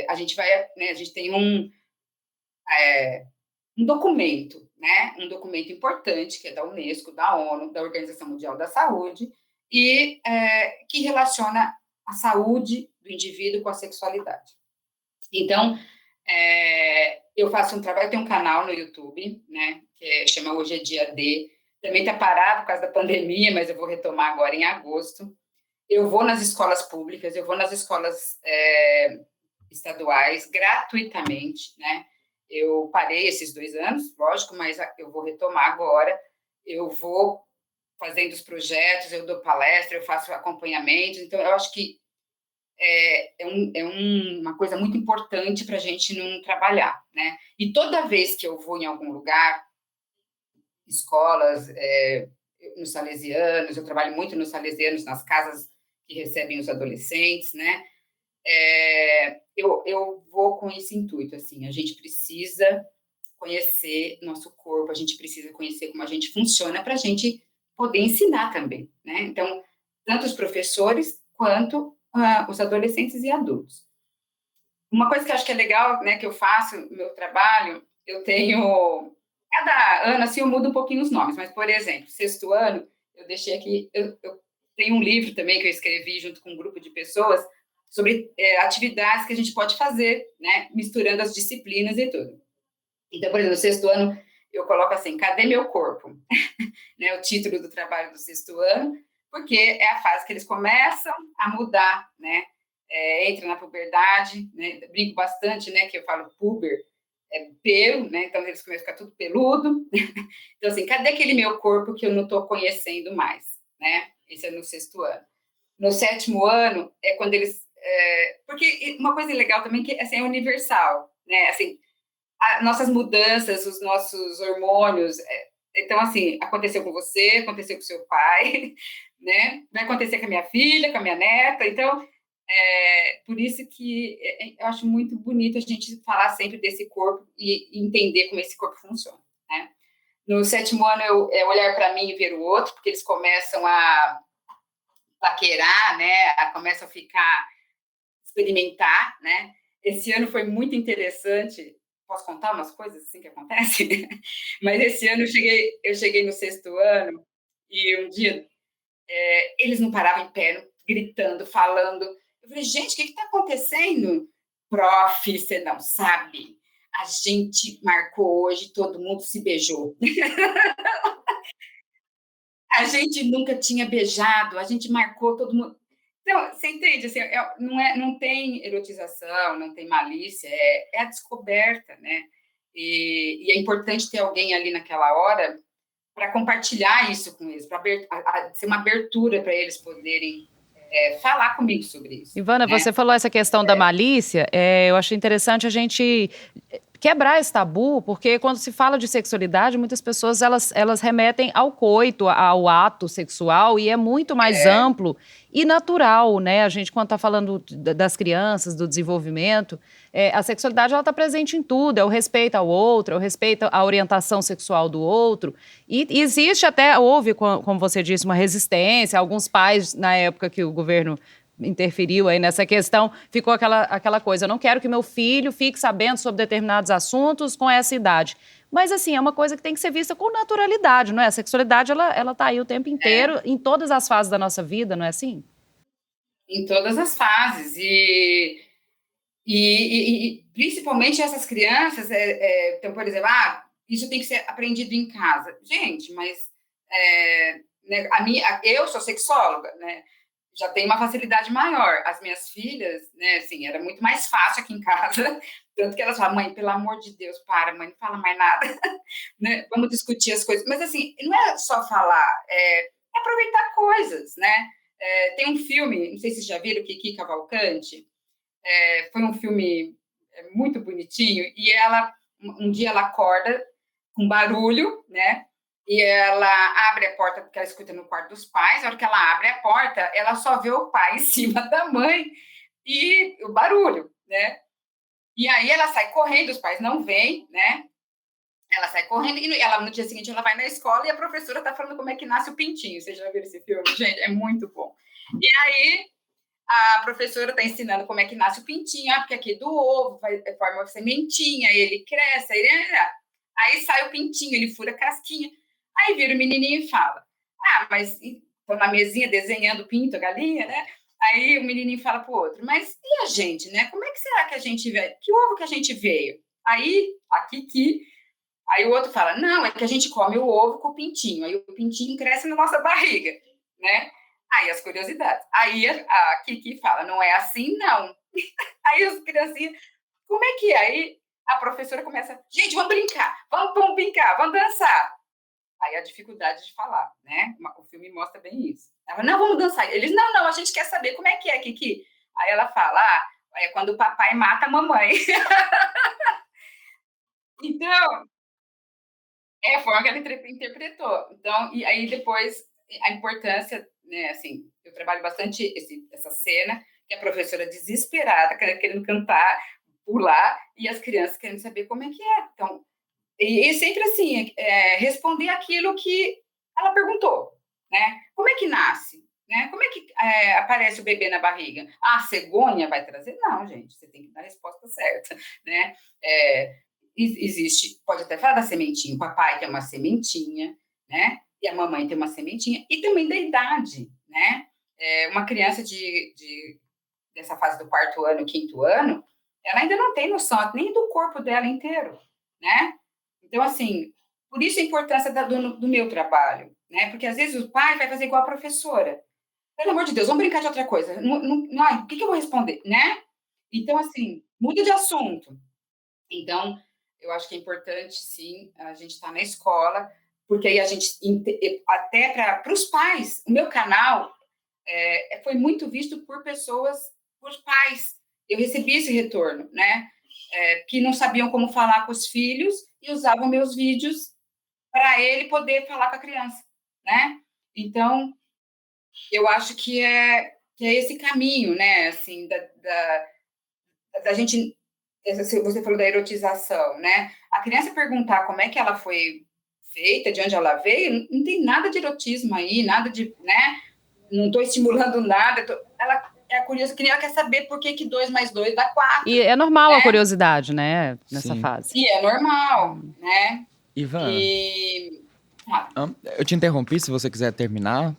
a gente vai, né, a gente tem um documento, né, um documento importante, que é da Unesco, da ONU, da Organização Mundial da Saúde, e que relaciona a saúde do indivíduo com a sexualidade. Então, eu faço um trabalho, tem um canal no YouTube, né, que chama Hoje é Dia D, também está parado por causa da pandemia, mas eu vou retomar agora em agosto. Eu vou nas escolas públicas, eu vou nas escolas estaduais gratuitamente, né? Eu parei esses 2 anos, lógico, mas eu vou retomar agora. Eu vou fazendo os projetos, eu dou palestra, eu faço acompanhamento. Então, eu acho que uma coisa muito importante para a gente não trabalhar, né? E toda vez que eu vou em algum lugar, escolas, nos salesianos, eu trabalho muito nos salesianos, nas casas que recebem os adolescentes, né? Eu vou com esse intuito, assim, a gente precisa conhecer nosso corpo, a gente precisa conhecer como a gente funciona para a gente poder ensinar também, né? Então, tanto os professores quanto os adolescentes e adultos. Uma coisa que eu acho que é legal, né, que eu faço no meu trabalho, eu tenho... Cada ano, assim, eu mudo um pouquinho os nomes, mas, por exemplo, 6º ano, eu deixei aqui... Eu tenho um livro também que eu escrevi junto com um grupo de pessoas sobre atividades que a gente pode fazer, né, misturando as disciplinas e tudo. Então, por exemplo, no 6º ano, eu coloco assim, cadê meu corpo? Né, o título do trabalho do 6º ano, porque é a fase que eles começam a mudar, né? Entra na puberdade, né? Brinco bastante, né? Que eu falo puber, pelo, né? Então eles começam a ficar tudo peludo. Então, assim, cadê aquele meu corpo que eu não estou conhecendo mais, né? Esse é no 6º ano. No 7º ano é quando eles... porque uma coisa legal também que assim, é universal, né? Assim, nossas mudanças, os nossos hormônios... Então, assim, aconteceu com você, aconteceu com seu pai, né? Vai acontecer com a minha filha, com a minha neta. Então, por isso que eu acho muito bonito a gente falar sempre desse corpo e entender como esse corpo funciona, né? No 7º ano é olhar para mim e ver o outro, porque eles começam a paquerar, né? Começam a experimentar, né? Esse ano foi muito interessante. Posso contar umas coisas assim que acontecem? Mas esse ano eu cheguei no 6º ano e um dia eles não paravam em pé, gritando, falando. Eu falei, gente, o que está acontecendo? Prof, você não sabe. A gente marcou hoje, todo mundo se beijou. A gente nunca tinha beijado, a gente marcou todo mundo. Então, você entende? Assim, não tem erotização, não tem malícia, é a descoberta, né? E é importante ter alguém ali naquela hora para compartilhar isso com eles, para ser uma abertura para eles poderem falar comigo sobre isso. Ivana, né? você falou essa questão da malícia, eu acho interessante a gente quebrar esse tabu, porque quando se fala de sexualidade, muitas pessoas elas remetem ao coito, ao ato sexual, e é muito mais amplo e natural, né? A gente, quando está falando das crianças, do desenvolvimento, a sexualidade ela está presente em tudo, é o respeito ao outro, é o respeito à orientação sexual do outro, e existe até, houve, como você disse, uma resistência, alguns pais, na época que o governo interferiu aí nessa questão, ficou aquela coisa, eu não quero que meu filho fique sabendo sobre determinados assuntos com essa idade. Mas, assim, é uma coisa que tem que ser vista com naturalidade, não é? A sexualidade, ela tá aí o tempo inteiro, em todas as fases da nossa vida, não é assim? Em todas as fases. E principalmente essas crianças, então, por exemplo, isso tem que ser aprendido em casa. Gente, mas né, eu sou sexóloga, né? Já tenho uma facilidade maior. As minhas filhas, né, assim, era muito mais fácil aqui em casa, tanto que elas falam, mãe, pelo amor de Deus, mãe, não fala mais nada, né? Vamos discutir as coisas. Mas, assim, não é só falar, é aproveitar coisas, né? Tem um filme, não sei se vocês já viram, Kiki Cavalcante, foi um filme muito bonitinho, e um dia ela acorda com barulho, né? e ela abre a porta, porque ela escuta no quarto dos pais, na hora que ela abre a porta, ela só vê o pai em cima da mãe e o barulho, né? E aí ela sai correndo, os pais não vêm, né? Ela sai correndo e ela, no dia seguinte ela vai na escola e a professora tá falando como é que nasce o pintinho. Vocês já viram esse filme? Gente, é muito bom. E aí a professora está ensinando como é que nasce o pintinho, porque aqui do ovo forma uma sementinha, ele cresce, aí sai o pintinho, ele fura a casquinha. Aí vira o menininho e fala: Ah, mas estou na mesinha desenhando o pinto, a galinha, né? Aí o menininho fala pro outro: Mas e a gente, né? Como é que será que a gente veio? Que ovo que a gente veio? Aí a Kiki. Aí o outro fala: Não, é que a gente come o ovo com o pintinho. Aí o pintinho cresce na nossa barriga, né? Aí as curiosidades. Aí a Kiki fala: Não é assim, não. Aí as criancinhas, como é que é? Aí a professora começa: Gente, vamos brincar, vamos dançar. Aí a dificuldade de falar, né? O filme mostra bem isso. Ela: Não, vamos dançar. Eles: Não, a gente quer saber como é, Kiki. Aí ela fala: é quando o papai mata a mamãe. Então, é a forma que ela interpretou. Então, e aí depois a importância, né, assim, eu trabalho bastante essa cena, que a professora desesperada, querendo cantar, pular, e as crianças querendo saber como é que é. Então, e sempre assim, responder aquilo que ela perguntou, né? Como é que nasce? Né? Como é que aparece o bebê na barriga? A cegonha vai trazer? Não, gente, você tem que dar a resposta certa, né? Existe, pode até falar da sementinha, o papai tem uma sementinha, né? E a mamãe tem uma sementinha, e também da idade, né? Uma criança dessa fase do 4º ano, 5º ano, ela ainda não tem noção nem do corpo dela inteiro, né? Então, assim, por isso a importância do meu trabalho, né? Porque às vezes o pai vai fazer igual a professora. Pelo amor de Deus, vamos brincar de outra coisa. O que eu vou responder, né? Então, assim, muda de assunto. Então, eu acho que é importante, sim, a gente estar na escola, porque aí a gente, até para os pais, o meu canal foi muito visto por pessoas, por pais. Eu recebi esse retorno, né? Que não sabiam como falar com os filhos e usavam meus vídeos para ele poder falar com a criança, né? Então, eu acho que é esse caminho, né? Assim, da gente. Você falou da erotização, né? A criança perguntar como é que ela foi feita, de onde ela veio, não tem nada de erotismo aí, nada de, né? Não estou estimulando nada. Ela é curiosa, que ela quer saber por que 2 mais 2 dá 4, E é normal a né? curiosidade, né? Nessa Sim. fase. E é normal, né? Ivan, E... eu te interrompi, se você quiser terminar.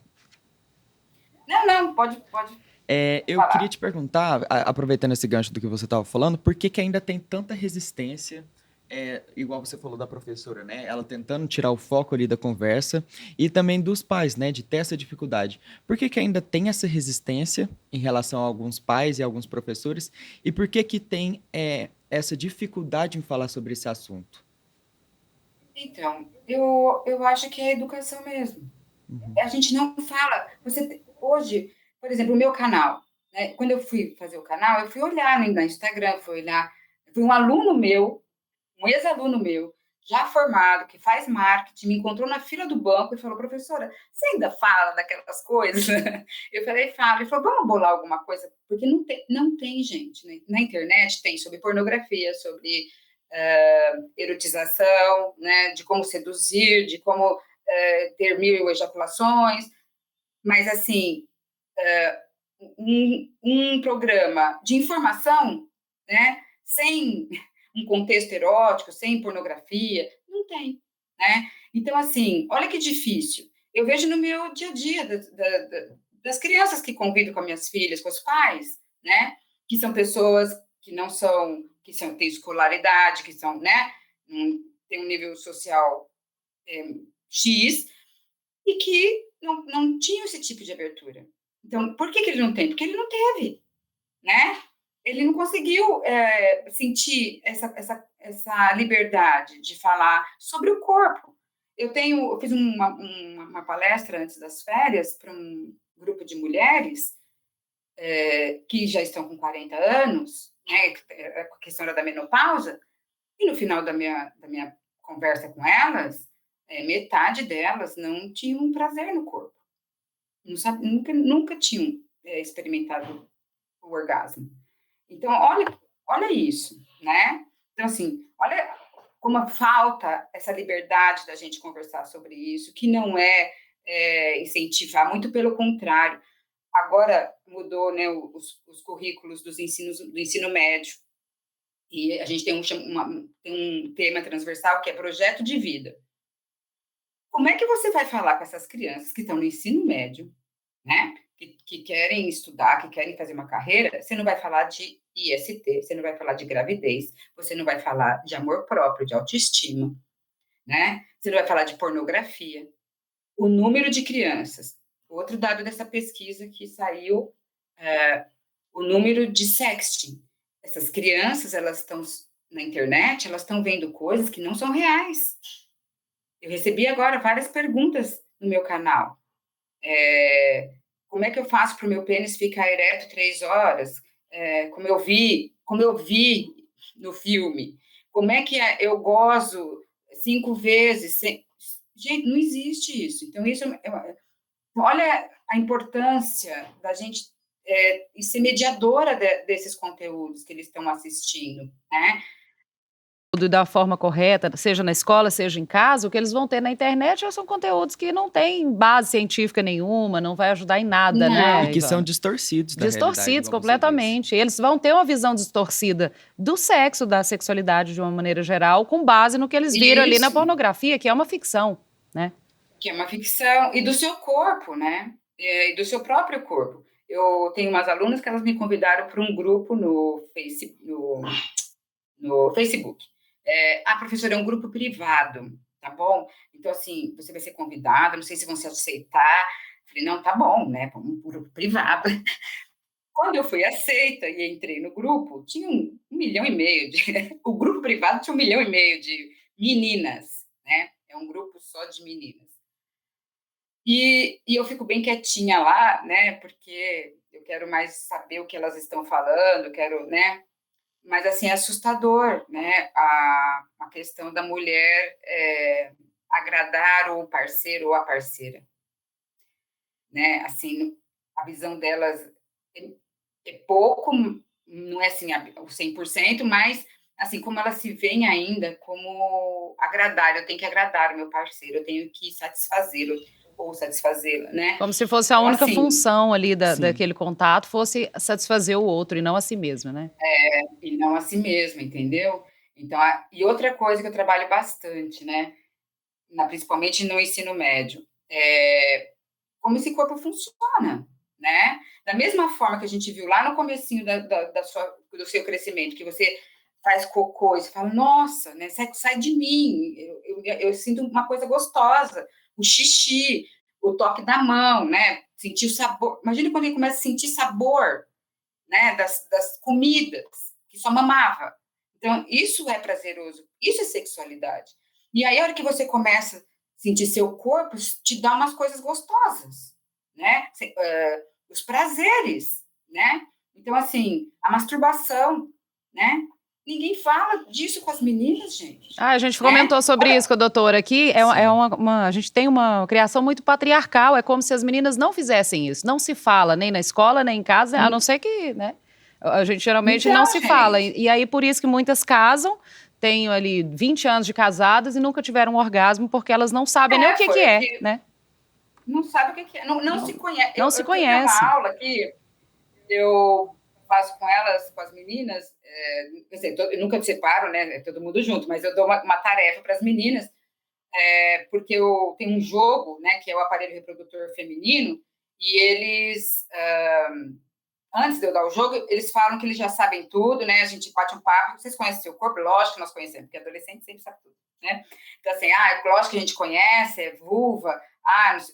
Não, pode Eu queria falar. te perguntar, aproveitando esse gancho do que você estava falando, por que ainda tem tanta resistência, igual você falou da professora, né? Ela tentando tirar o foco ali da conversa e também dos pais, né? De ter essa dificuldade. Por que ainda tem essa resistência em relação a alguns pais e alguns professores? E por que tem essa dificuldade em falar sobre esse assunto? Então, eu acho que é a educação mesmo. A gente não fala. Hoje, por exemplo, o meu canal, né? Quando eu fui fazer o canal, eu fui olhar no Instagram, fui um aluno meu, um ex-aluno meu, já formado, que faz marketing, me encontrou na fila do banco e falou: Professora, você ainda fala daquelas coisas? Eu falei: Falo. Ele falou: Vamos bolar alguma coisa? Porque não tem gente, né? Na internet tem sobre pornografia, sobre erotização, né? De como seduzir, de como ter 1000 ejaculações, mas assim, um programa de informação, né, sem um contexto erótico, sem pornografia, não tem, né? Então, assim, olha que difícil. Eu vejo no meu dia a dia das crianças que convido com as minhas filhas, com os pais, né, que são pessoas que não são, têm escolaridade, que são, né, têm um nível social X, e que não tinham esse tipo de abertura. Então, por que ele não tem? Porque ele não teve, né? Ele não conseguiu sentir essa liberdade de falar sobre o corpo. Eu fiz uma palestra antes das férias para um grupo de mulheres que já estão com 40 anos, né? A questão era da menopausa, e no final da minha conversa com elas, metade delas não tinham prazer no corpo. Nunca tinham experimentado o orgasmo. Então, olha isso, né? Então, assim, olha como falta essa liberdade da gente conversar sobre isso, que não incentivar, muito pelo contrário. Agora mudou, né, os currículos do ensino médio, e a gente tem um tema transversal que é projeto de vida. Como é que você vai falar com essas crianças que estão no ensino médio, né, que querem estudar, que querem fazer uma carreira? Você não vai falar de IST, você não vai falar de gravidez, você não vai falar de amor próprio, de autoestima, né? Você não vai falar de pornografia. O número de crianças, outro dado dessa pesquisa que saiu, o número de sexting. Essas crianças, elas estão na internet, elas estão vendo coisas que não são reais. Eu recebi agora várias perguntas no meu canal. Como é que eu faço para o meu pênis ficar ereto 3 horas? Como eu vi no filme. Como é que eu gozo 5 vezes? Gente, não existe isso. Então, olha a importância da gente ser mediadora desses conteúdos que eles estão assistindo, né? Da forma correta, seja na escola, seja em casa, o que eles vão ter na internet são conteúdos que não têm base científica nenhuma, não vai ajudar em nada, Não. né, E que são Ivana? distorcidos da Distorcidos realidade, igual você completamente. Eles vão ter uma visão distorcida do sexo, da sexualidade de uma maneira geral, com base no que eles viram ali na Isso. pornografia, que é uma ficção, né? Que é uma ficção, e do seu corpo, né? E do seu próprio corpo. Eu tenho umas alunas que elas me convidaram para um grupo no Facebook. Professora, é um grupo privado, tá bom? Então, assim, você vai ser convidada, não sei se vão se aceitar. Falei, não, tá bom, né? Um grupo privado. Quando eu fui aceita e entrei no grupo, tinha 1,5 milhão de... O grupo privado tinha 1,5 milhão de meninas, né? É um grupo só de meninas. E eu fico bem quietinha lá, né? Porque eu quero mais saber o que elas estão falando, né? Mas, assim, é assustador, né? A questão da mulher agradar o parceiro ou a parceira, né? Assim, a visão delas é pouco, não é assim o 100%, mas, assim, como elas se veem ainda como agradar, eu tenho que agradar o meu parceiro, eu tenho que satisfazê-lo ou satisfazê-la, né? Como se fosse a Então, única assim, função ali Sim. daquele contato fosse satisfazer o outro e não a si mesmo, né? e não a si mesma, entendeu? Então, e outra coisa que eu trabalho bastante, né? Principalmente no ensino médio, como esse corpo funciona, né? Da mesma forma que a gente viu lá no comecinho do seu crescimento, que você faz cocô e você fala, nossa, né? Sai de mim, eu sinto uma coisa gostosa, o xixi, o toque da mão, né? Sentir o sabor. Imagina quando ele começa a sentir sabor, né? Das comidas, que só mamava. Então, isso é prazeroso, isso é sexualidade. E aí, a hora que você começa a sentir seu corpo, te dá umas coisas gostosas, né? Os prazeres, né? Então, assim, a masturbação, né? Ninguém fala disso com as meninas, gente. A gente comentou sobre isso com a doutora aqui. A gente tem uma criação muito patriarcal. É como se as meninas não fizessem isso. Não se fala nem na escola, nem em casa, a não ser que, né? A gente geralmente Então, não se fala. gente. E aí, por isso que muitas casam, têm ali 20 anos de casadas e nunca tiveram um orgasmo, porque elas não sabem nem o que é, né? Não sabe o que é. Não se conhece. Não se Eu tenho conhece. uma aula que eu faço com elas, com as meninas, quer dizer, eu nunca me separo, né? É todo mundo junto, mas eu dou uma tarefa para as meninas, porque eu tenho um jogo, né? Que é o aparelho reprodutor feminino, e eles, antes de eu dar o jogo, eles falam que eles já sabem tudo, né? A gente bate um papo. Vocês conhecem seu corpo? Lógico que nós conhecemos, porque adolescente sempre sabe tudo, né? Então, assim, lógico que a gente conhece, é vulva,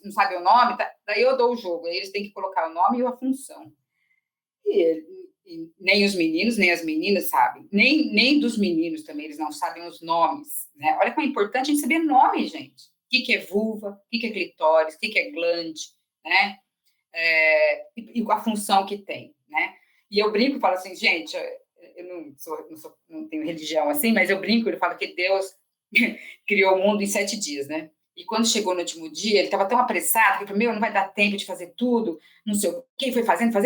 não sabe o nome, tá? Daí eu dou o jogo, aí eles têm que colocar o nome e a função. E nem os meninos, nem as meninas sabem, nem dos meninos também, eles não sabem os nomes, né? Olha como é importante a gente saber nome, gente. O que é vulva, o que é clitóris, o que é glande, né? E a função que tem, né? E eu brinco e falo assim, gente, eu não tenho religião assim, mas eu brinco e falo que Deus criou o mundo em 7 dias, né? E quando chegou no último dia, ele estava tão apressado, que ele falou, não vai dar tempo de fazer tudo, não sei o que, foi fazendo.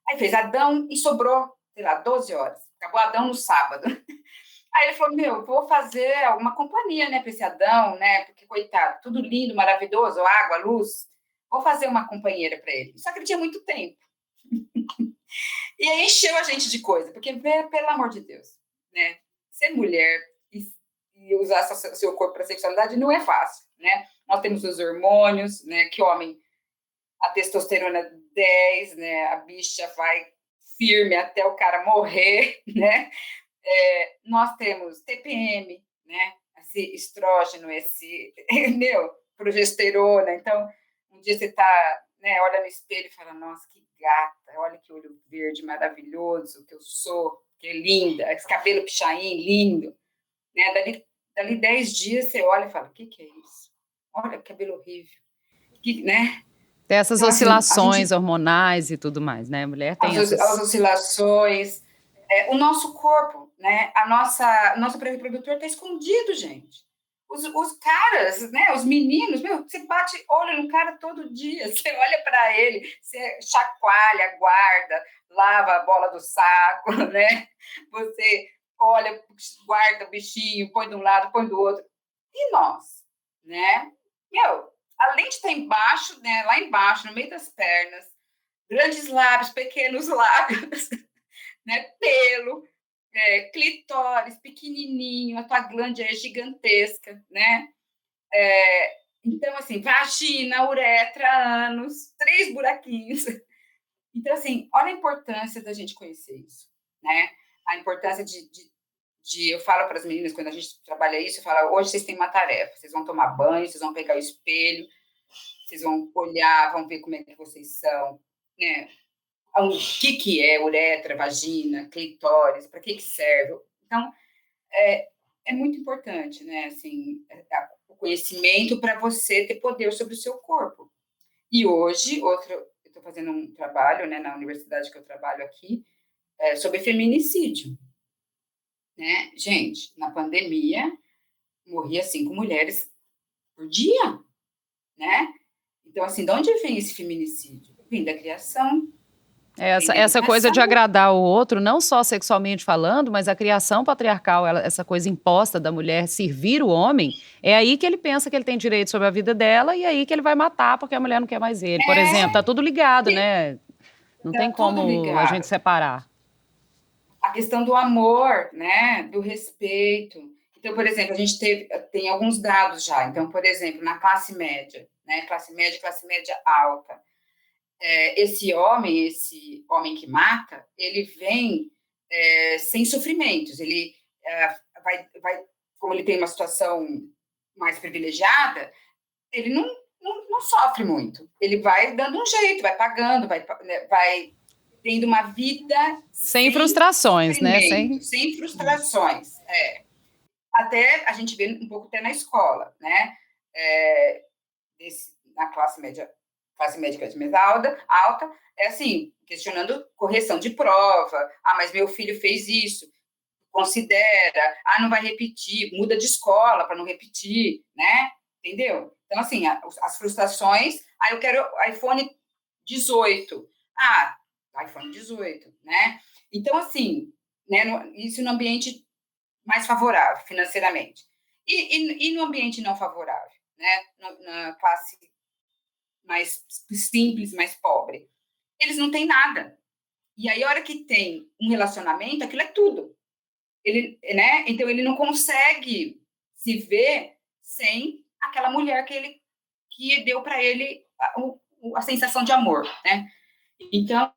Aí fez Adão e sobrou, sei lá, 12 horas. Acabou Adão no sábado. Aí ele falou, vou fazer alguma companhia, né, para esse Adão, né, porque, coitado, tudo lindo, maravilhoso, água, luz, vou fazer uma companheira para ele. Só que ele tinha muito tempo. E aí encheu a gente de coisa, porque, pelo amor de Deus, né, ser mulher e usar seu corpo para sexualidade não é fácil, né? Nós temos os hormônios, né, que homem, a testosterona 10, né, a bicha vai firme até o cara morrer, né? Nós temos TPM, né? Esse estrógeno, progesterona. Então, um dia você tá, né, olha no espelho e fala, nossa, que gata, olha que olho verde maravilhoso que eu sou, que linda, esse cabelo pichain, lindo. Né? Dali 10 dias você olha e fala, o que é isso? Olha que cabelo horrível. Né? Tem essas então, oscilações hormonais e tudo mais, né? A mulher tem as oscilações. O nosso corpo, né? Nosso aparelho reprodutor está escondido, gente. Os caras, né? Os meninos, você bate olho no cara todo dia, você olha para ele, você chacoalha, guarda, lava a bola do saco, né? Você olha, guarda o bichinho, põe de um lado, põe do outro. E nós, né? Além de estar embaixo, né? Lá embaixo, no meio das pernas, grandes lábios, pequenos lábios, né? Pelo, clitóris, pequenininho, a tua glândula é gigantesca, né? Então, assim, vagina, uretra, ânus, 3 buraquinhos. Então, assim, olha a importância da gente conhecer isso, né? A importância eu falo para as meninas, quando a gente trabalha isso, eu falo, hoje vocês têm uma tarefa, vocês vão tomar banho, vocês vão pegar o espelho, vocês vão olhar, vão ver como é que vocês são, né? O que é uretra, vagina, clitóris, para que serve? Então, é muito importante, né? Assim, o conhecimento para você ter poder sobre o seu corpo. E hoje, eu estou fazendo um trabalho, né, na universidade que eu trabalho aqui, sobre feminicídio. Né? Gente, na pandemia, morria 5 mulheres por dia, né? Então, assim, de onde vem esse feminicídio? Vem da criação. Essa coisa de agradar o outro, não só sexualmente falando, mas a criação patriarcal, essa coisa imposta da mulher servir o homem, é aí que ele pensa que ele tem direito sobre a vida dela e aí que ele vai matar porque a mulher não quer mais ele. Por exemplo, tá tudo ligado, né? Não tem como a gente separar. A questão do amor, né? Do respeito. Então, por exemplo, a gente tem alguns dados já. Então, por exemplo, na classe média, né? Classe média alta. Esse homem que mata, ele vem sem sofrimentos. Ele vai, como ele tem uma situação mais privilegiada, ele não sofre muito. Ele vai dando um jeito, vai pagando, vai tendo uma vida sem frustrações, né? Sem frustrações. Até a gente vê um pouco até na escola, né? Na classe média mais alta, assim, questionando correção de prova. Mas meu filho fez isso. Considera, não vai repetir, muda de escola para não repetir, né? Entendeu? Então, assim, as frustrações, eu quero iPhone 18. iPhone 18, né? Então, assim, né, isso no ambiente mais favorável, financeiramente. E no ambiente não favorável, né? Na classe mais simples, mais pobre. Eles não têm nada. E aí, a hora que tem um relacionamento, aquilo é tudo. Né? Então, ele não consegue se ver sem aquela mulher que deu para ele a sensação de amor, né? Então,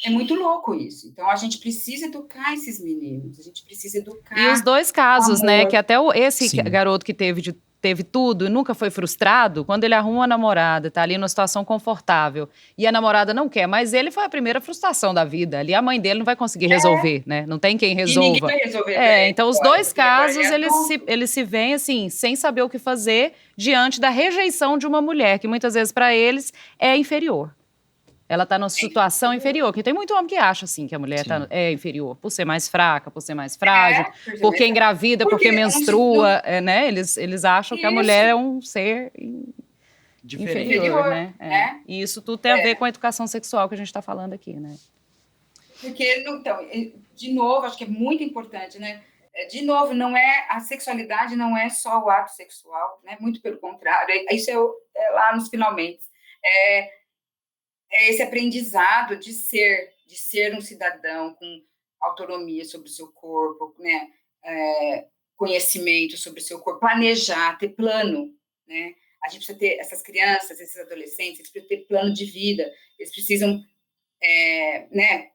é muito louco isso. Então, a gente precisa educar esses meninos, a gente precisa educar. E os dois casos, né? Que até esse garoto que teve tudo e nunca foi frustrado, quando ele arruma uma namorada, tá ali numa situação confortável, e a namorada não quer, mas ele foi a primeira frustração da vida. Ali a mãe dele não vai conseguir resolver, né? Não tem quem resolva. E ninguém vai resolver. Então os dois casos, eles se veem assim, sem saber o que fazer, diante da rejeição de uma mulher, que muitas vezes para eles é inferior. ela está numa situação inferior, que tem muito homem que acha assim, que a mulher é inferior, por ser mais fraca, por ser mais frágil, porque engravida, porque menstrua, né? Eles acham que a mulher é um ser inferior, né? E isso tudo tem a ver com a educação sexual que a gente está falando aqui, né? Porque, então, de novo, acho que é muito importante, né? De novo, a sexualidade não é só o ato sexual, né? Muito pelo contrário, isso é lá nos finalmente. É esse aprendizado de ser um cidadão com autonomia sobre o seu corpo, né? Conhecimento sobre o seu corpo, planejar, ter plano, né? A gente precisa ter, essas crianças, esses adolescentes, eles precisam ter plano de vida, eles precisam, né?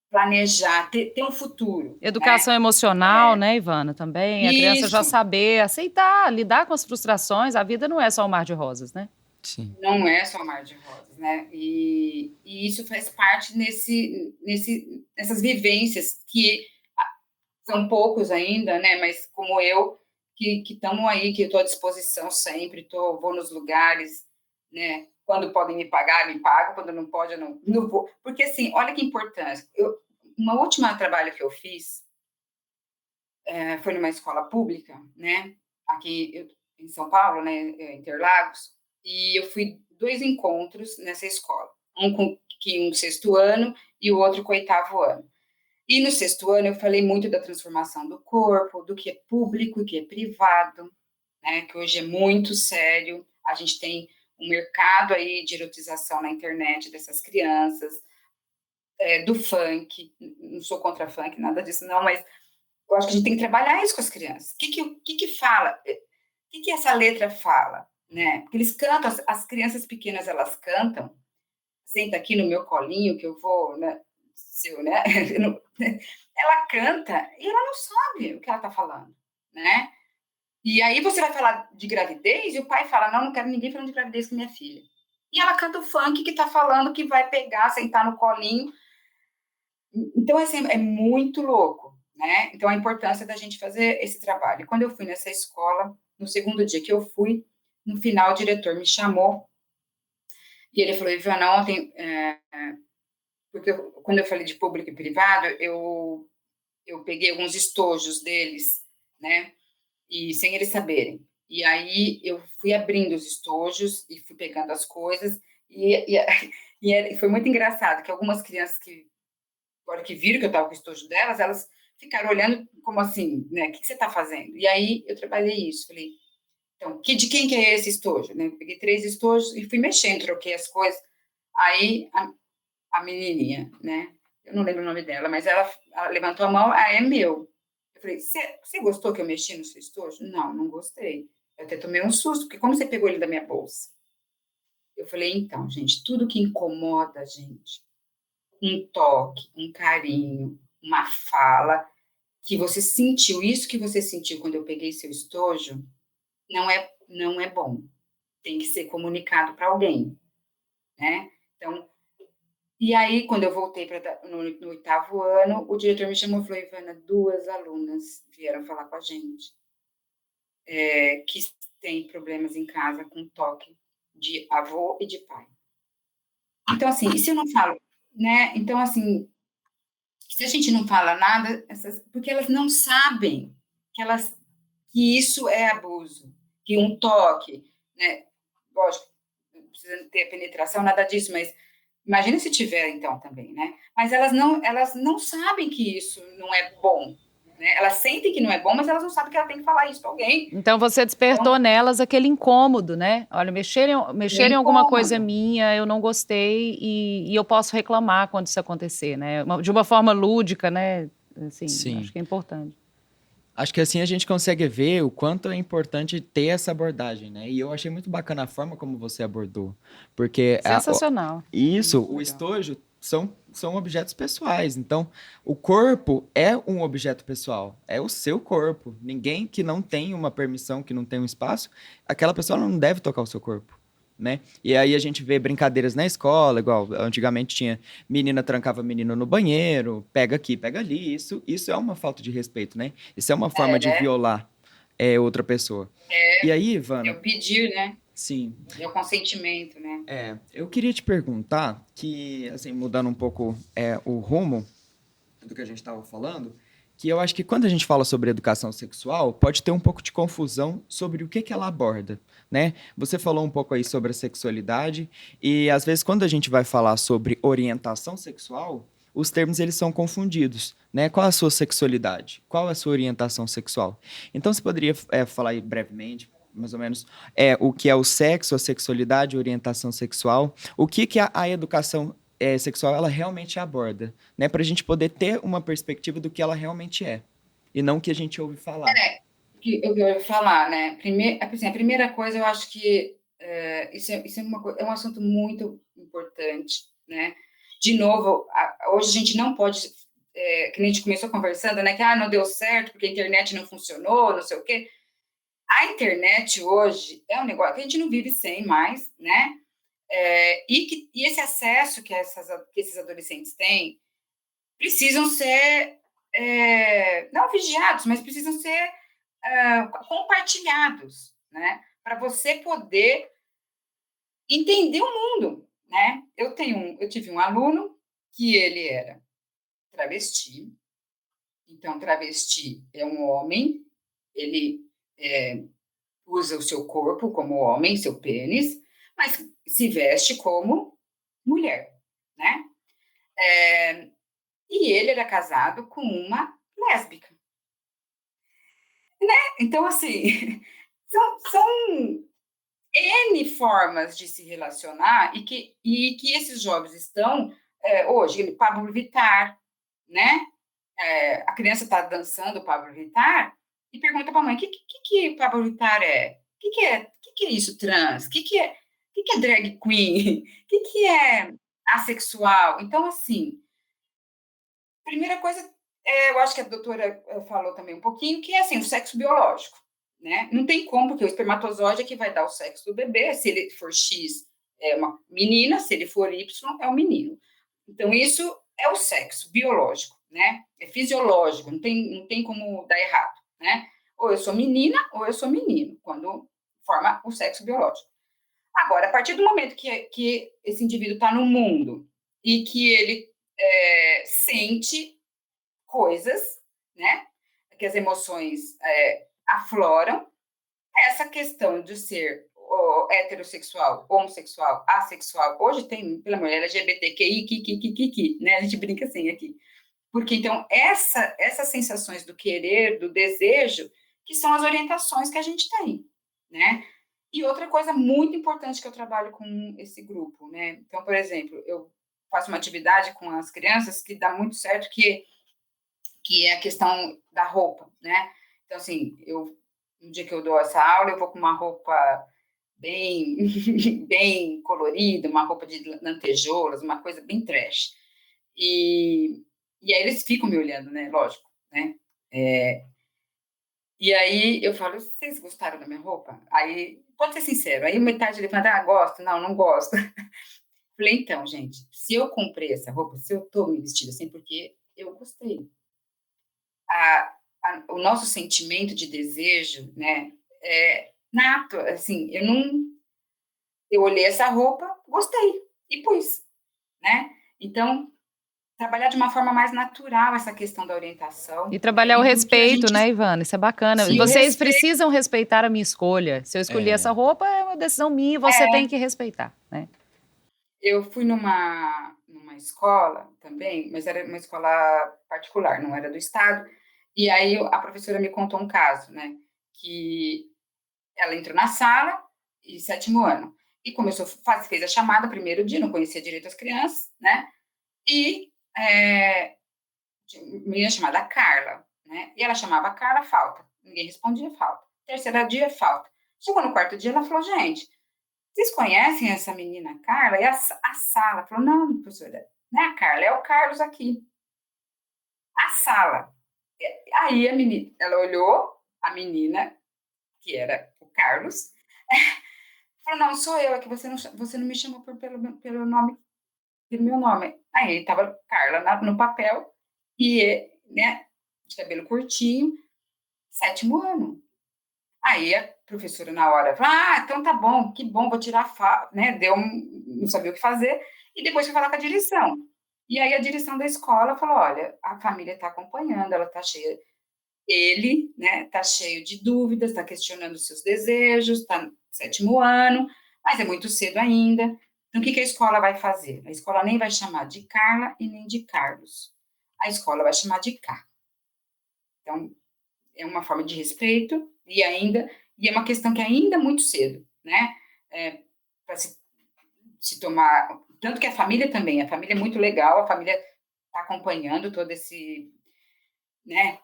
Planejar, ter um futuro. Educação emocional, né, Ivana, também. A criança já saber aceitar, lidar com as frustrações. A vida não é só um mar de rosas, né? Sim. Não é só um mar de rosas, né? E isso faz parte nessas vivências que são poucos ainda, né? Mas como eu, que estamos aí, que eu estou à disposição sempre, vou nos lugares, né? Quando podem me pagar, me pagam, quando não pode, eu não vou. Porque, assim, olha que importância. Uma última trabalho que eu fiz foi numa escola pública, né? Aqui em São Paulo, né? Interlagos. E eu fui 2 encontros nessa escola. Um com o 6º ano e o outro com o 8º ano. E no 6º ano eu falei muito da transformação do corpo, do que é público e que é privado, né? Que hoje é muito sério. A gente tem um mercado aí de erotização na internet dessas crianças, do funk. Não sou contra funk, nada disso não, mas eu acho que a gente tem que trabalhar isso com as crianças. O que fala? O que essa letra fala? Né? Porque eles cantam, as crianças pequenas, elas cantam, senta aqui no meu colinho que eu vou, né? Né? Ela canta e ela não sabe o que ela está falando, né? E aí você vai falar de gravidez e o pai fala, não quero ninguém falando de gravidez com minha filha. E ela canta o funk que está falando que vai pegar, sentar no colinho. Então, assim, é muito louco, né? Então, a importância da gente fazer esse trabalho. E quando eu fui nessa escola, no 2º dia que eu fui, no final, o diretor me chamou e ele falou, Ivana, ontem, porque quando eu falei de público e privado, eu peguei alguns estojos deles, né? E sem eles saberem. E aí eu fui abrindo os estojos e fui pegando as coisas e foi muito engraçado que algumas crianças agora que viram que eu estava com o estojo delas, elas ficaram olhando como assim, né? O que você está fazendo? E aí eu trabalhei isso, falei, então, de quem que é esse estojo? Né? Eu peguei 3 estojos e fui mexendo, troquei as coisas. Aí a menininha, né? Eu não lembro o nome dela, mas ela levantou a mão, é meu. Eu falei, você gostou que eu mexi no seu estojo? Não gostei. Eu até tomei um susto, porque como você pegou ele da minha bolsa? Eu falei, então, gente, tudo que incomoda a gente, um toque, um carinho, uma fala, que você sentiu, isso que você sentiu quando eu peguei seu estojo, não é bom. Tem que ser comunicado para alguém, né? Então, e aí, quando eu voltei no 8º ano, o diretor me chamou e falou, Ivana, 2 alunas vieram falar com a gente, que tem problemas em casa com toque de avô e de pai. Então, assim, e se eu não falo, né? Então, assim, se a gente não fala nada, porque elas não sabem que isso é abuso, que um toque, né? Lógico, não precisa ter penetração, nada disso, mas imagina se tiver, então, também, né? Mas elas não sabem que isso não é bom, né? Elas sentem que não é bom, mas elas não sabem que ela tem que falar isso para alguém. Então, você despertou nelas aquele incômodo, né? Olha, mexer em alguma coisa minha, eu não gostei e eu posso reclamar quando isso acontecer, né? De uma forma lúdica, né? Assim, Sim. Acho que é importante. Acho que assim a gente consegue ver o quanto é importante ter essa abordagem, né? E eu achei muito bacana a forma como você abordou, porque Sensacional. o estojo são objetos pessoais. Então, o corpo é um objeto pessoal, é o seu corpo. Ninguém que não tem uma permissão, que não tem um espaço, aquela pessoa não deve tocar o seu corpo. Né? E aí a gente vê brincadeiras na escola, igual antigamente tinha menina trancava menino no banheiro, pega aqui, pega ali, isso é uma falta de respeito, né? Isso é uma forma de violar outra pessoa. E aí, Ivana... Eu pedi, né? Sim. É o consentimento, né? Eu queria te perguntar que, assim, mudando um pouco o rumo do que a gente estava falando, que eu acho que quando a gente fala sobre educação sexual, pode ter um pouco de confusão sobre o que que ela aborda, né? Você falou um pouco aí sobre a sexualidade e às vezes quando a gente vai falar sobre orientação sexual, os termos eles são confundidos, né? Qual a sua sexualidade? Qual a sua orientação sexual? Então você poderia falar aí brevemente, mais ou menos, o que é o sexo, a sexualidade, a orientação sexual, o que que a educação sexual ela realmente aborda, né? Para a gente poder ter uma perspectiva do que ela realmente é e não o que a gente ouve falar. Que eu ia falar, né? Primeiro, assim, a primeira coisa, eu acho que isso é um assunto muito importante, né? De novo, hoje a gente não pode, que nem a gente começou conversando, né? Que não deu certo porque a internet não funcionou, não sei o quê. A internet hoje é um negócio que a gente não vive sem mais, né? E esse acesso que esses adolescentes têm precisam ser não vigiados, mas precisam ser compartilhados, né? Para você poder entender o mundo, né? Eu tive um aluno que ele era travesti. Então, travesti é um homem, ele usa o seu corpo como homem, seu pênis, mas se veste como mulher, né? E ele era casado com uma lésbica. Então, assim, são N formas de se relacionar e que esses jovens estão hoje, Pablo Vittar, né? A criança está dançando Pablo Vittar e pergunta para a mãe: que Pablo Vittar é? O que é isso trans? O que é drag queen? O que é assexual? Então, assim, primeira coisa, eu acho que a doutora falou também um pouquinho, que é assim, o sexo biológico, né? Não tem como, porque o espermatozoide é que vai dar o sexo do bebê. Se ele for X, é uma menina; se ele for Y, é um menino. Então, isso é o sexo biológico, né? É fisiológico, não tem como dar errado, né? Ou eu sou menina, ou eu sou menino, quando forma o sexo biológico. Agora, a partir do momento que esse indivíduo está no mundo e que ele sente coisas, né? Que as emoções afloram, essa questão de ser heterossexual, homossexual, assexual, hoje tem, pela mulher, LGBTQI, né? A gente brinca assim aqui. Porque, então, essas sensações do querer, do desejo, que são as orientações que a gente tem, né? E outra coisa muito importante que eu trabalho com esse grupo, né? Então, por exemplo, eu faço uma atividade com as crianças que dá muito certo, que é a questão da roupa, né? Então, assim, no dia que eu dou essa aula, eu vou com uma roupa bem, bem colorida, uma roupa de lantejoulas, uma coisa bem trash. E aí eles ficam me olhando, né? Lógico, né? E aí eu falo: vocês gostaram da minha roupa? Aí, pode ser sincero, aí metade levanta: gosto, não gosto. Falei: então, gente, se eu comprei essa roupa, se eu tô me vestindo assim, porque eu gostei. O nosso sentimento de desejo, né, é nato, assim, eu olhei essa roupa, gostei, e pus, né? Então, trabalhar de uma forma mais natural essa questão da orientação, E né, trabalhar o e do que a respeito, gente... né, Ivana? Isso é bacana. Sim, o Vocês respeito. precisam respeitar a minha escolha. Se eu escolhi essa roupa, é uma decisão minha e você tem que respeitar, né? Eu fui numa escola também, mas era uma escola particular, não era do estado, e aí a professora me contou um caso, né, que ela entrou na sala, e 7º ano, e fez a chamada, primeiro dia, não conhecia direito as crianças, né, e tinha uma menina chamada Carla, né, e ela chamava Carla, falta, ninguém respondia, falta. Terceiro dia, falta. Chegou no 4º dia, ela falou: gente, vocês conhecem essa menina Carla? E a sala falou: não, professora, não é a Carla, é o Carlos aqui. A sala. Aí a menina, ela olhou a menina, que era o Carlos, falou: não, sou eu, é que você não me chamou pelo nome, pelo meu nome. Aí estava Carla no papel, e, né, de cabelo curtinho, 7º ano. Aí professora na hora falou, então tá bom, que bom, vou tirar, né? Não sabia o que fazer, e depois foi falar com a direção. E aí a direção da escola falou, olha, a família está acompanhando, ela está cheia, ele, né, está cheio de dúvidas, está questionando seus desejos, está no 7º ano, mas é muito cedo ainda. Então, o que a escola vai fazer? A escola nem vai chamar de Carla e nem de Carlos. A escola vai chamar de K. Então, é uma forma de respeito e é uma questão que ainda é muito cedo, né? Para se tomar, tanto que a família também, a família é muito legal, a família está acompanhando todo esse, né,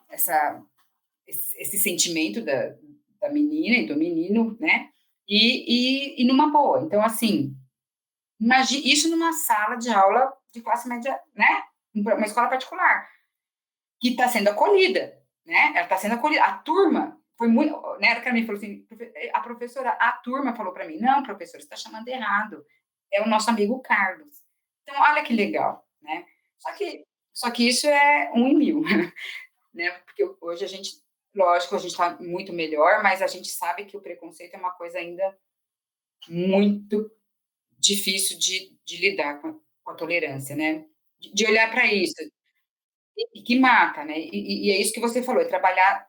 esse sentimento da menina e do menino, né? E numa boa. Então, assim, imagine isso numa sala de aula de classe média, né? Uma escola particular, que está sendo acolhida, né? Ela está sendo acolhida. A turma foi muito, né? A mim falou assim, a professora, a turma falou para mim, não, professora, você está chamando errado. É o nosso amigo Carlos. Então, olha que legal, né? Só que isso é 1 em 1000, né? Porque hoje lógico, a gente está muito melhor, mas a gente sabe que o preconceito é uma coisa ainda muito difícil de lidar com a tolerância, né? De olhar para isso, e que mata, né? E é isso que você falou, trabalhar,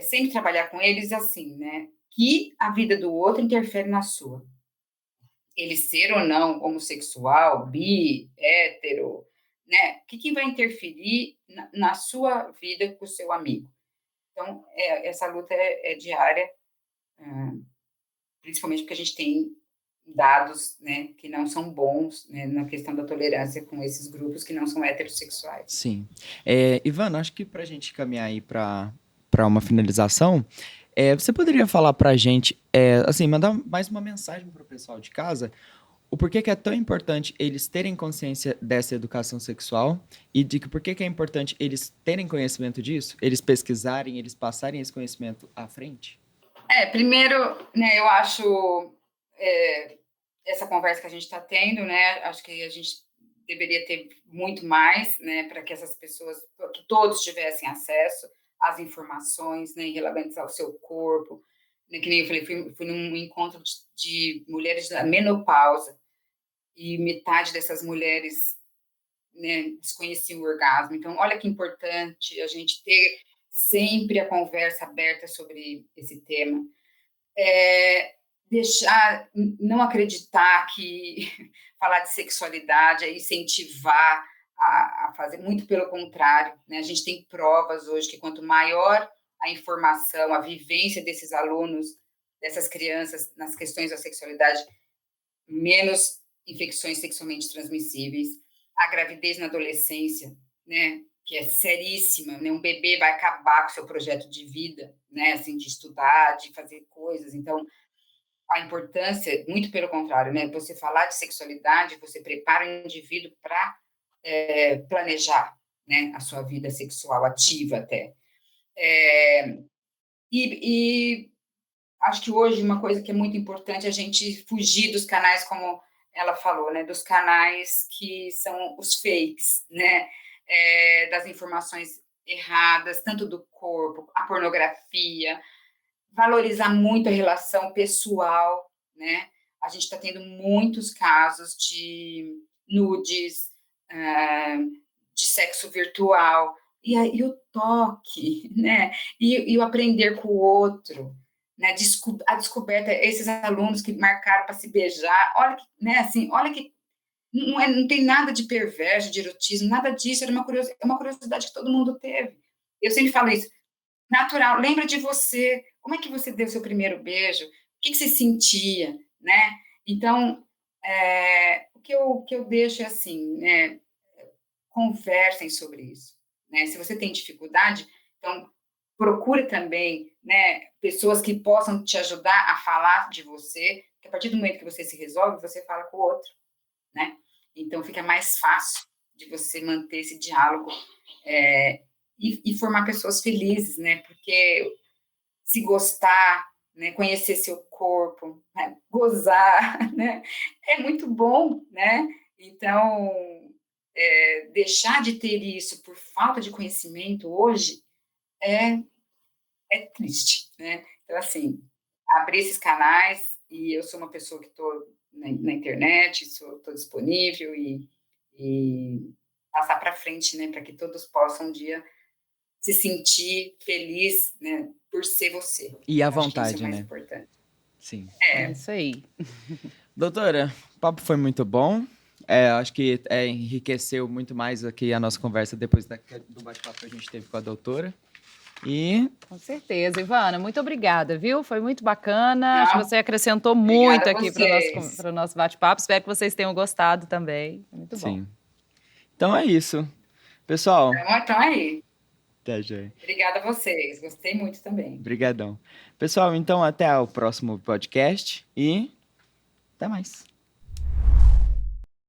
sempre trabalhar com eles assim, né? Que a vida do outro interfere na sua. Ele ser ou não homossexual, bi, hétero, né? O que vai interferir na sua vida com o seu amigo? Então, essa luta é diária, principalmente porque a gente tem dados, né, que não são bons, né, na questão da tolerância com esses grupos que não são heterossexuais. Sim. Ivana, acho que para a gente caminhar aí para uma finalização, você poderia falar para a gente, assim, mandar mais uma mensagem para o pessoal de casa, o porquê que é tão importante eles terem consciência dessa educação sexual e de que por que é importante eles terem conhecimento disso, eles pesquisarem, eles passarem esse conhecimento à frente? Primeiro, né, eu acho essa conversa que a gente está tendo, né, acho que a gente deveria ter muito mais, né, para que essas pessoas, que todos tivessem acesso às informações, né, relevantes ao seu corpo, né, que nem eu falei, fui num encontro de mulheres da menopausa e metade dessas mulheres, né, desconheciam o orgasmo. Então, olha que importante a gente ter sempre a conversa aberta sobre esse tema. Não acreditar que falar de sexualidade é incentivar a fazer, muito pelo contrário, né? A gente tem provas hoje que quanto maior a informação, a vivência desses alunos, dessas crianças nas questões da sexualidade, menos infecções sexualmente transmissíveis, a gravidez na adolescência, né, que é seríssima, né, um bebê vai acabar com o seu projeto de vida, né, assim, de estudar, de fazer coisas. Então, a importância, muito pelo contrário, né, você falar de sexualidade, você prepara o indivíduo para planejar, né, a sua vida sexual ativa até. E acho que hoje uma coisa que é muito importante é a gente fugir dos canais, como ela falou, né, dos canais que são os fakes, né, das informações erradas, tanto do corpo, a pornografia, valorizar muito a relação pessoal, né? A gente está tendo muitos casos de nudes, de sexo virtual, e aí o toque, né? E o aprender com o outro, né? A descoberta, esses alunos que marcaram para se beijar, olha que, né? Assim, olha que não tem nada de perverso, de erotismo, nada disso, era uma curiosidade que todo mundo teve. Eu sempre falo isso, natural, lembra de você, como é que você deu seu primeiro beijo, o que você sentia, né? Então, o que eu deixo é assim, né? Conversem sobre isso, né? Se você tem dificuldade, então procure também, né, pessoas que possam te ajudar a falar de você, que a partir do momento que você se resolve, você fala com o outro, né? Então fica mais fácil de você manter esse diálogo, e formar pessoas felizes, né? Porque se gostar, né, conhecer seu corpo, né, gozar, né, é muito bom, né? Então, deixar de ter isso por falta de conhecimento hoje é triste, né? Então, assim, abrir esses canais, e eu sou uma pessoa que estou na internet, estou disponível e passar para frente, né, para que todos possam um dia se sentir feliz, né, por ser você. E à Acho que isso é o vontade, mais né? importante. Sim. É isso aí. Doutora, o papo foi muito bom. Acho que enriqueceu muito mais aqui a nossa conversa depois do bate-papo que a gente teve com a doutora. E Com certeza, Ivana, muito obrigada, viu? Foi muito bacana. Acho que Não, você acrescentou muito obrigada a aqui vocês. para o nosso bate-papo. Espero que vocês tenham gostado também. Muito bom. sim. Então é isso. Pessoal, Então aí. até já. Obrigada a vocês. Gostei muito também. Obrigadão. Pessoal, então até o próximo podcast e até mais.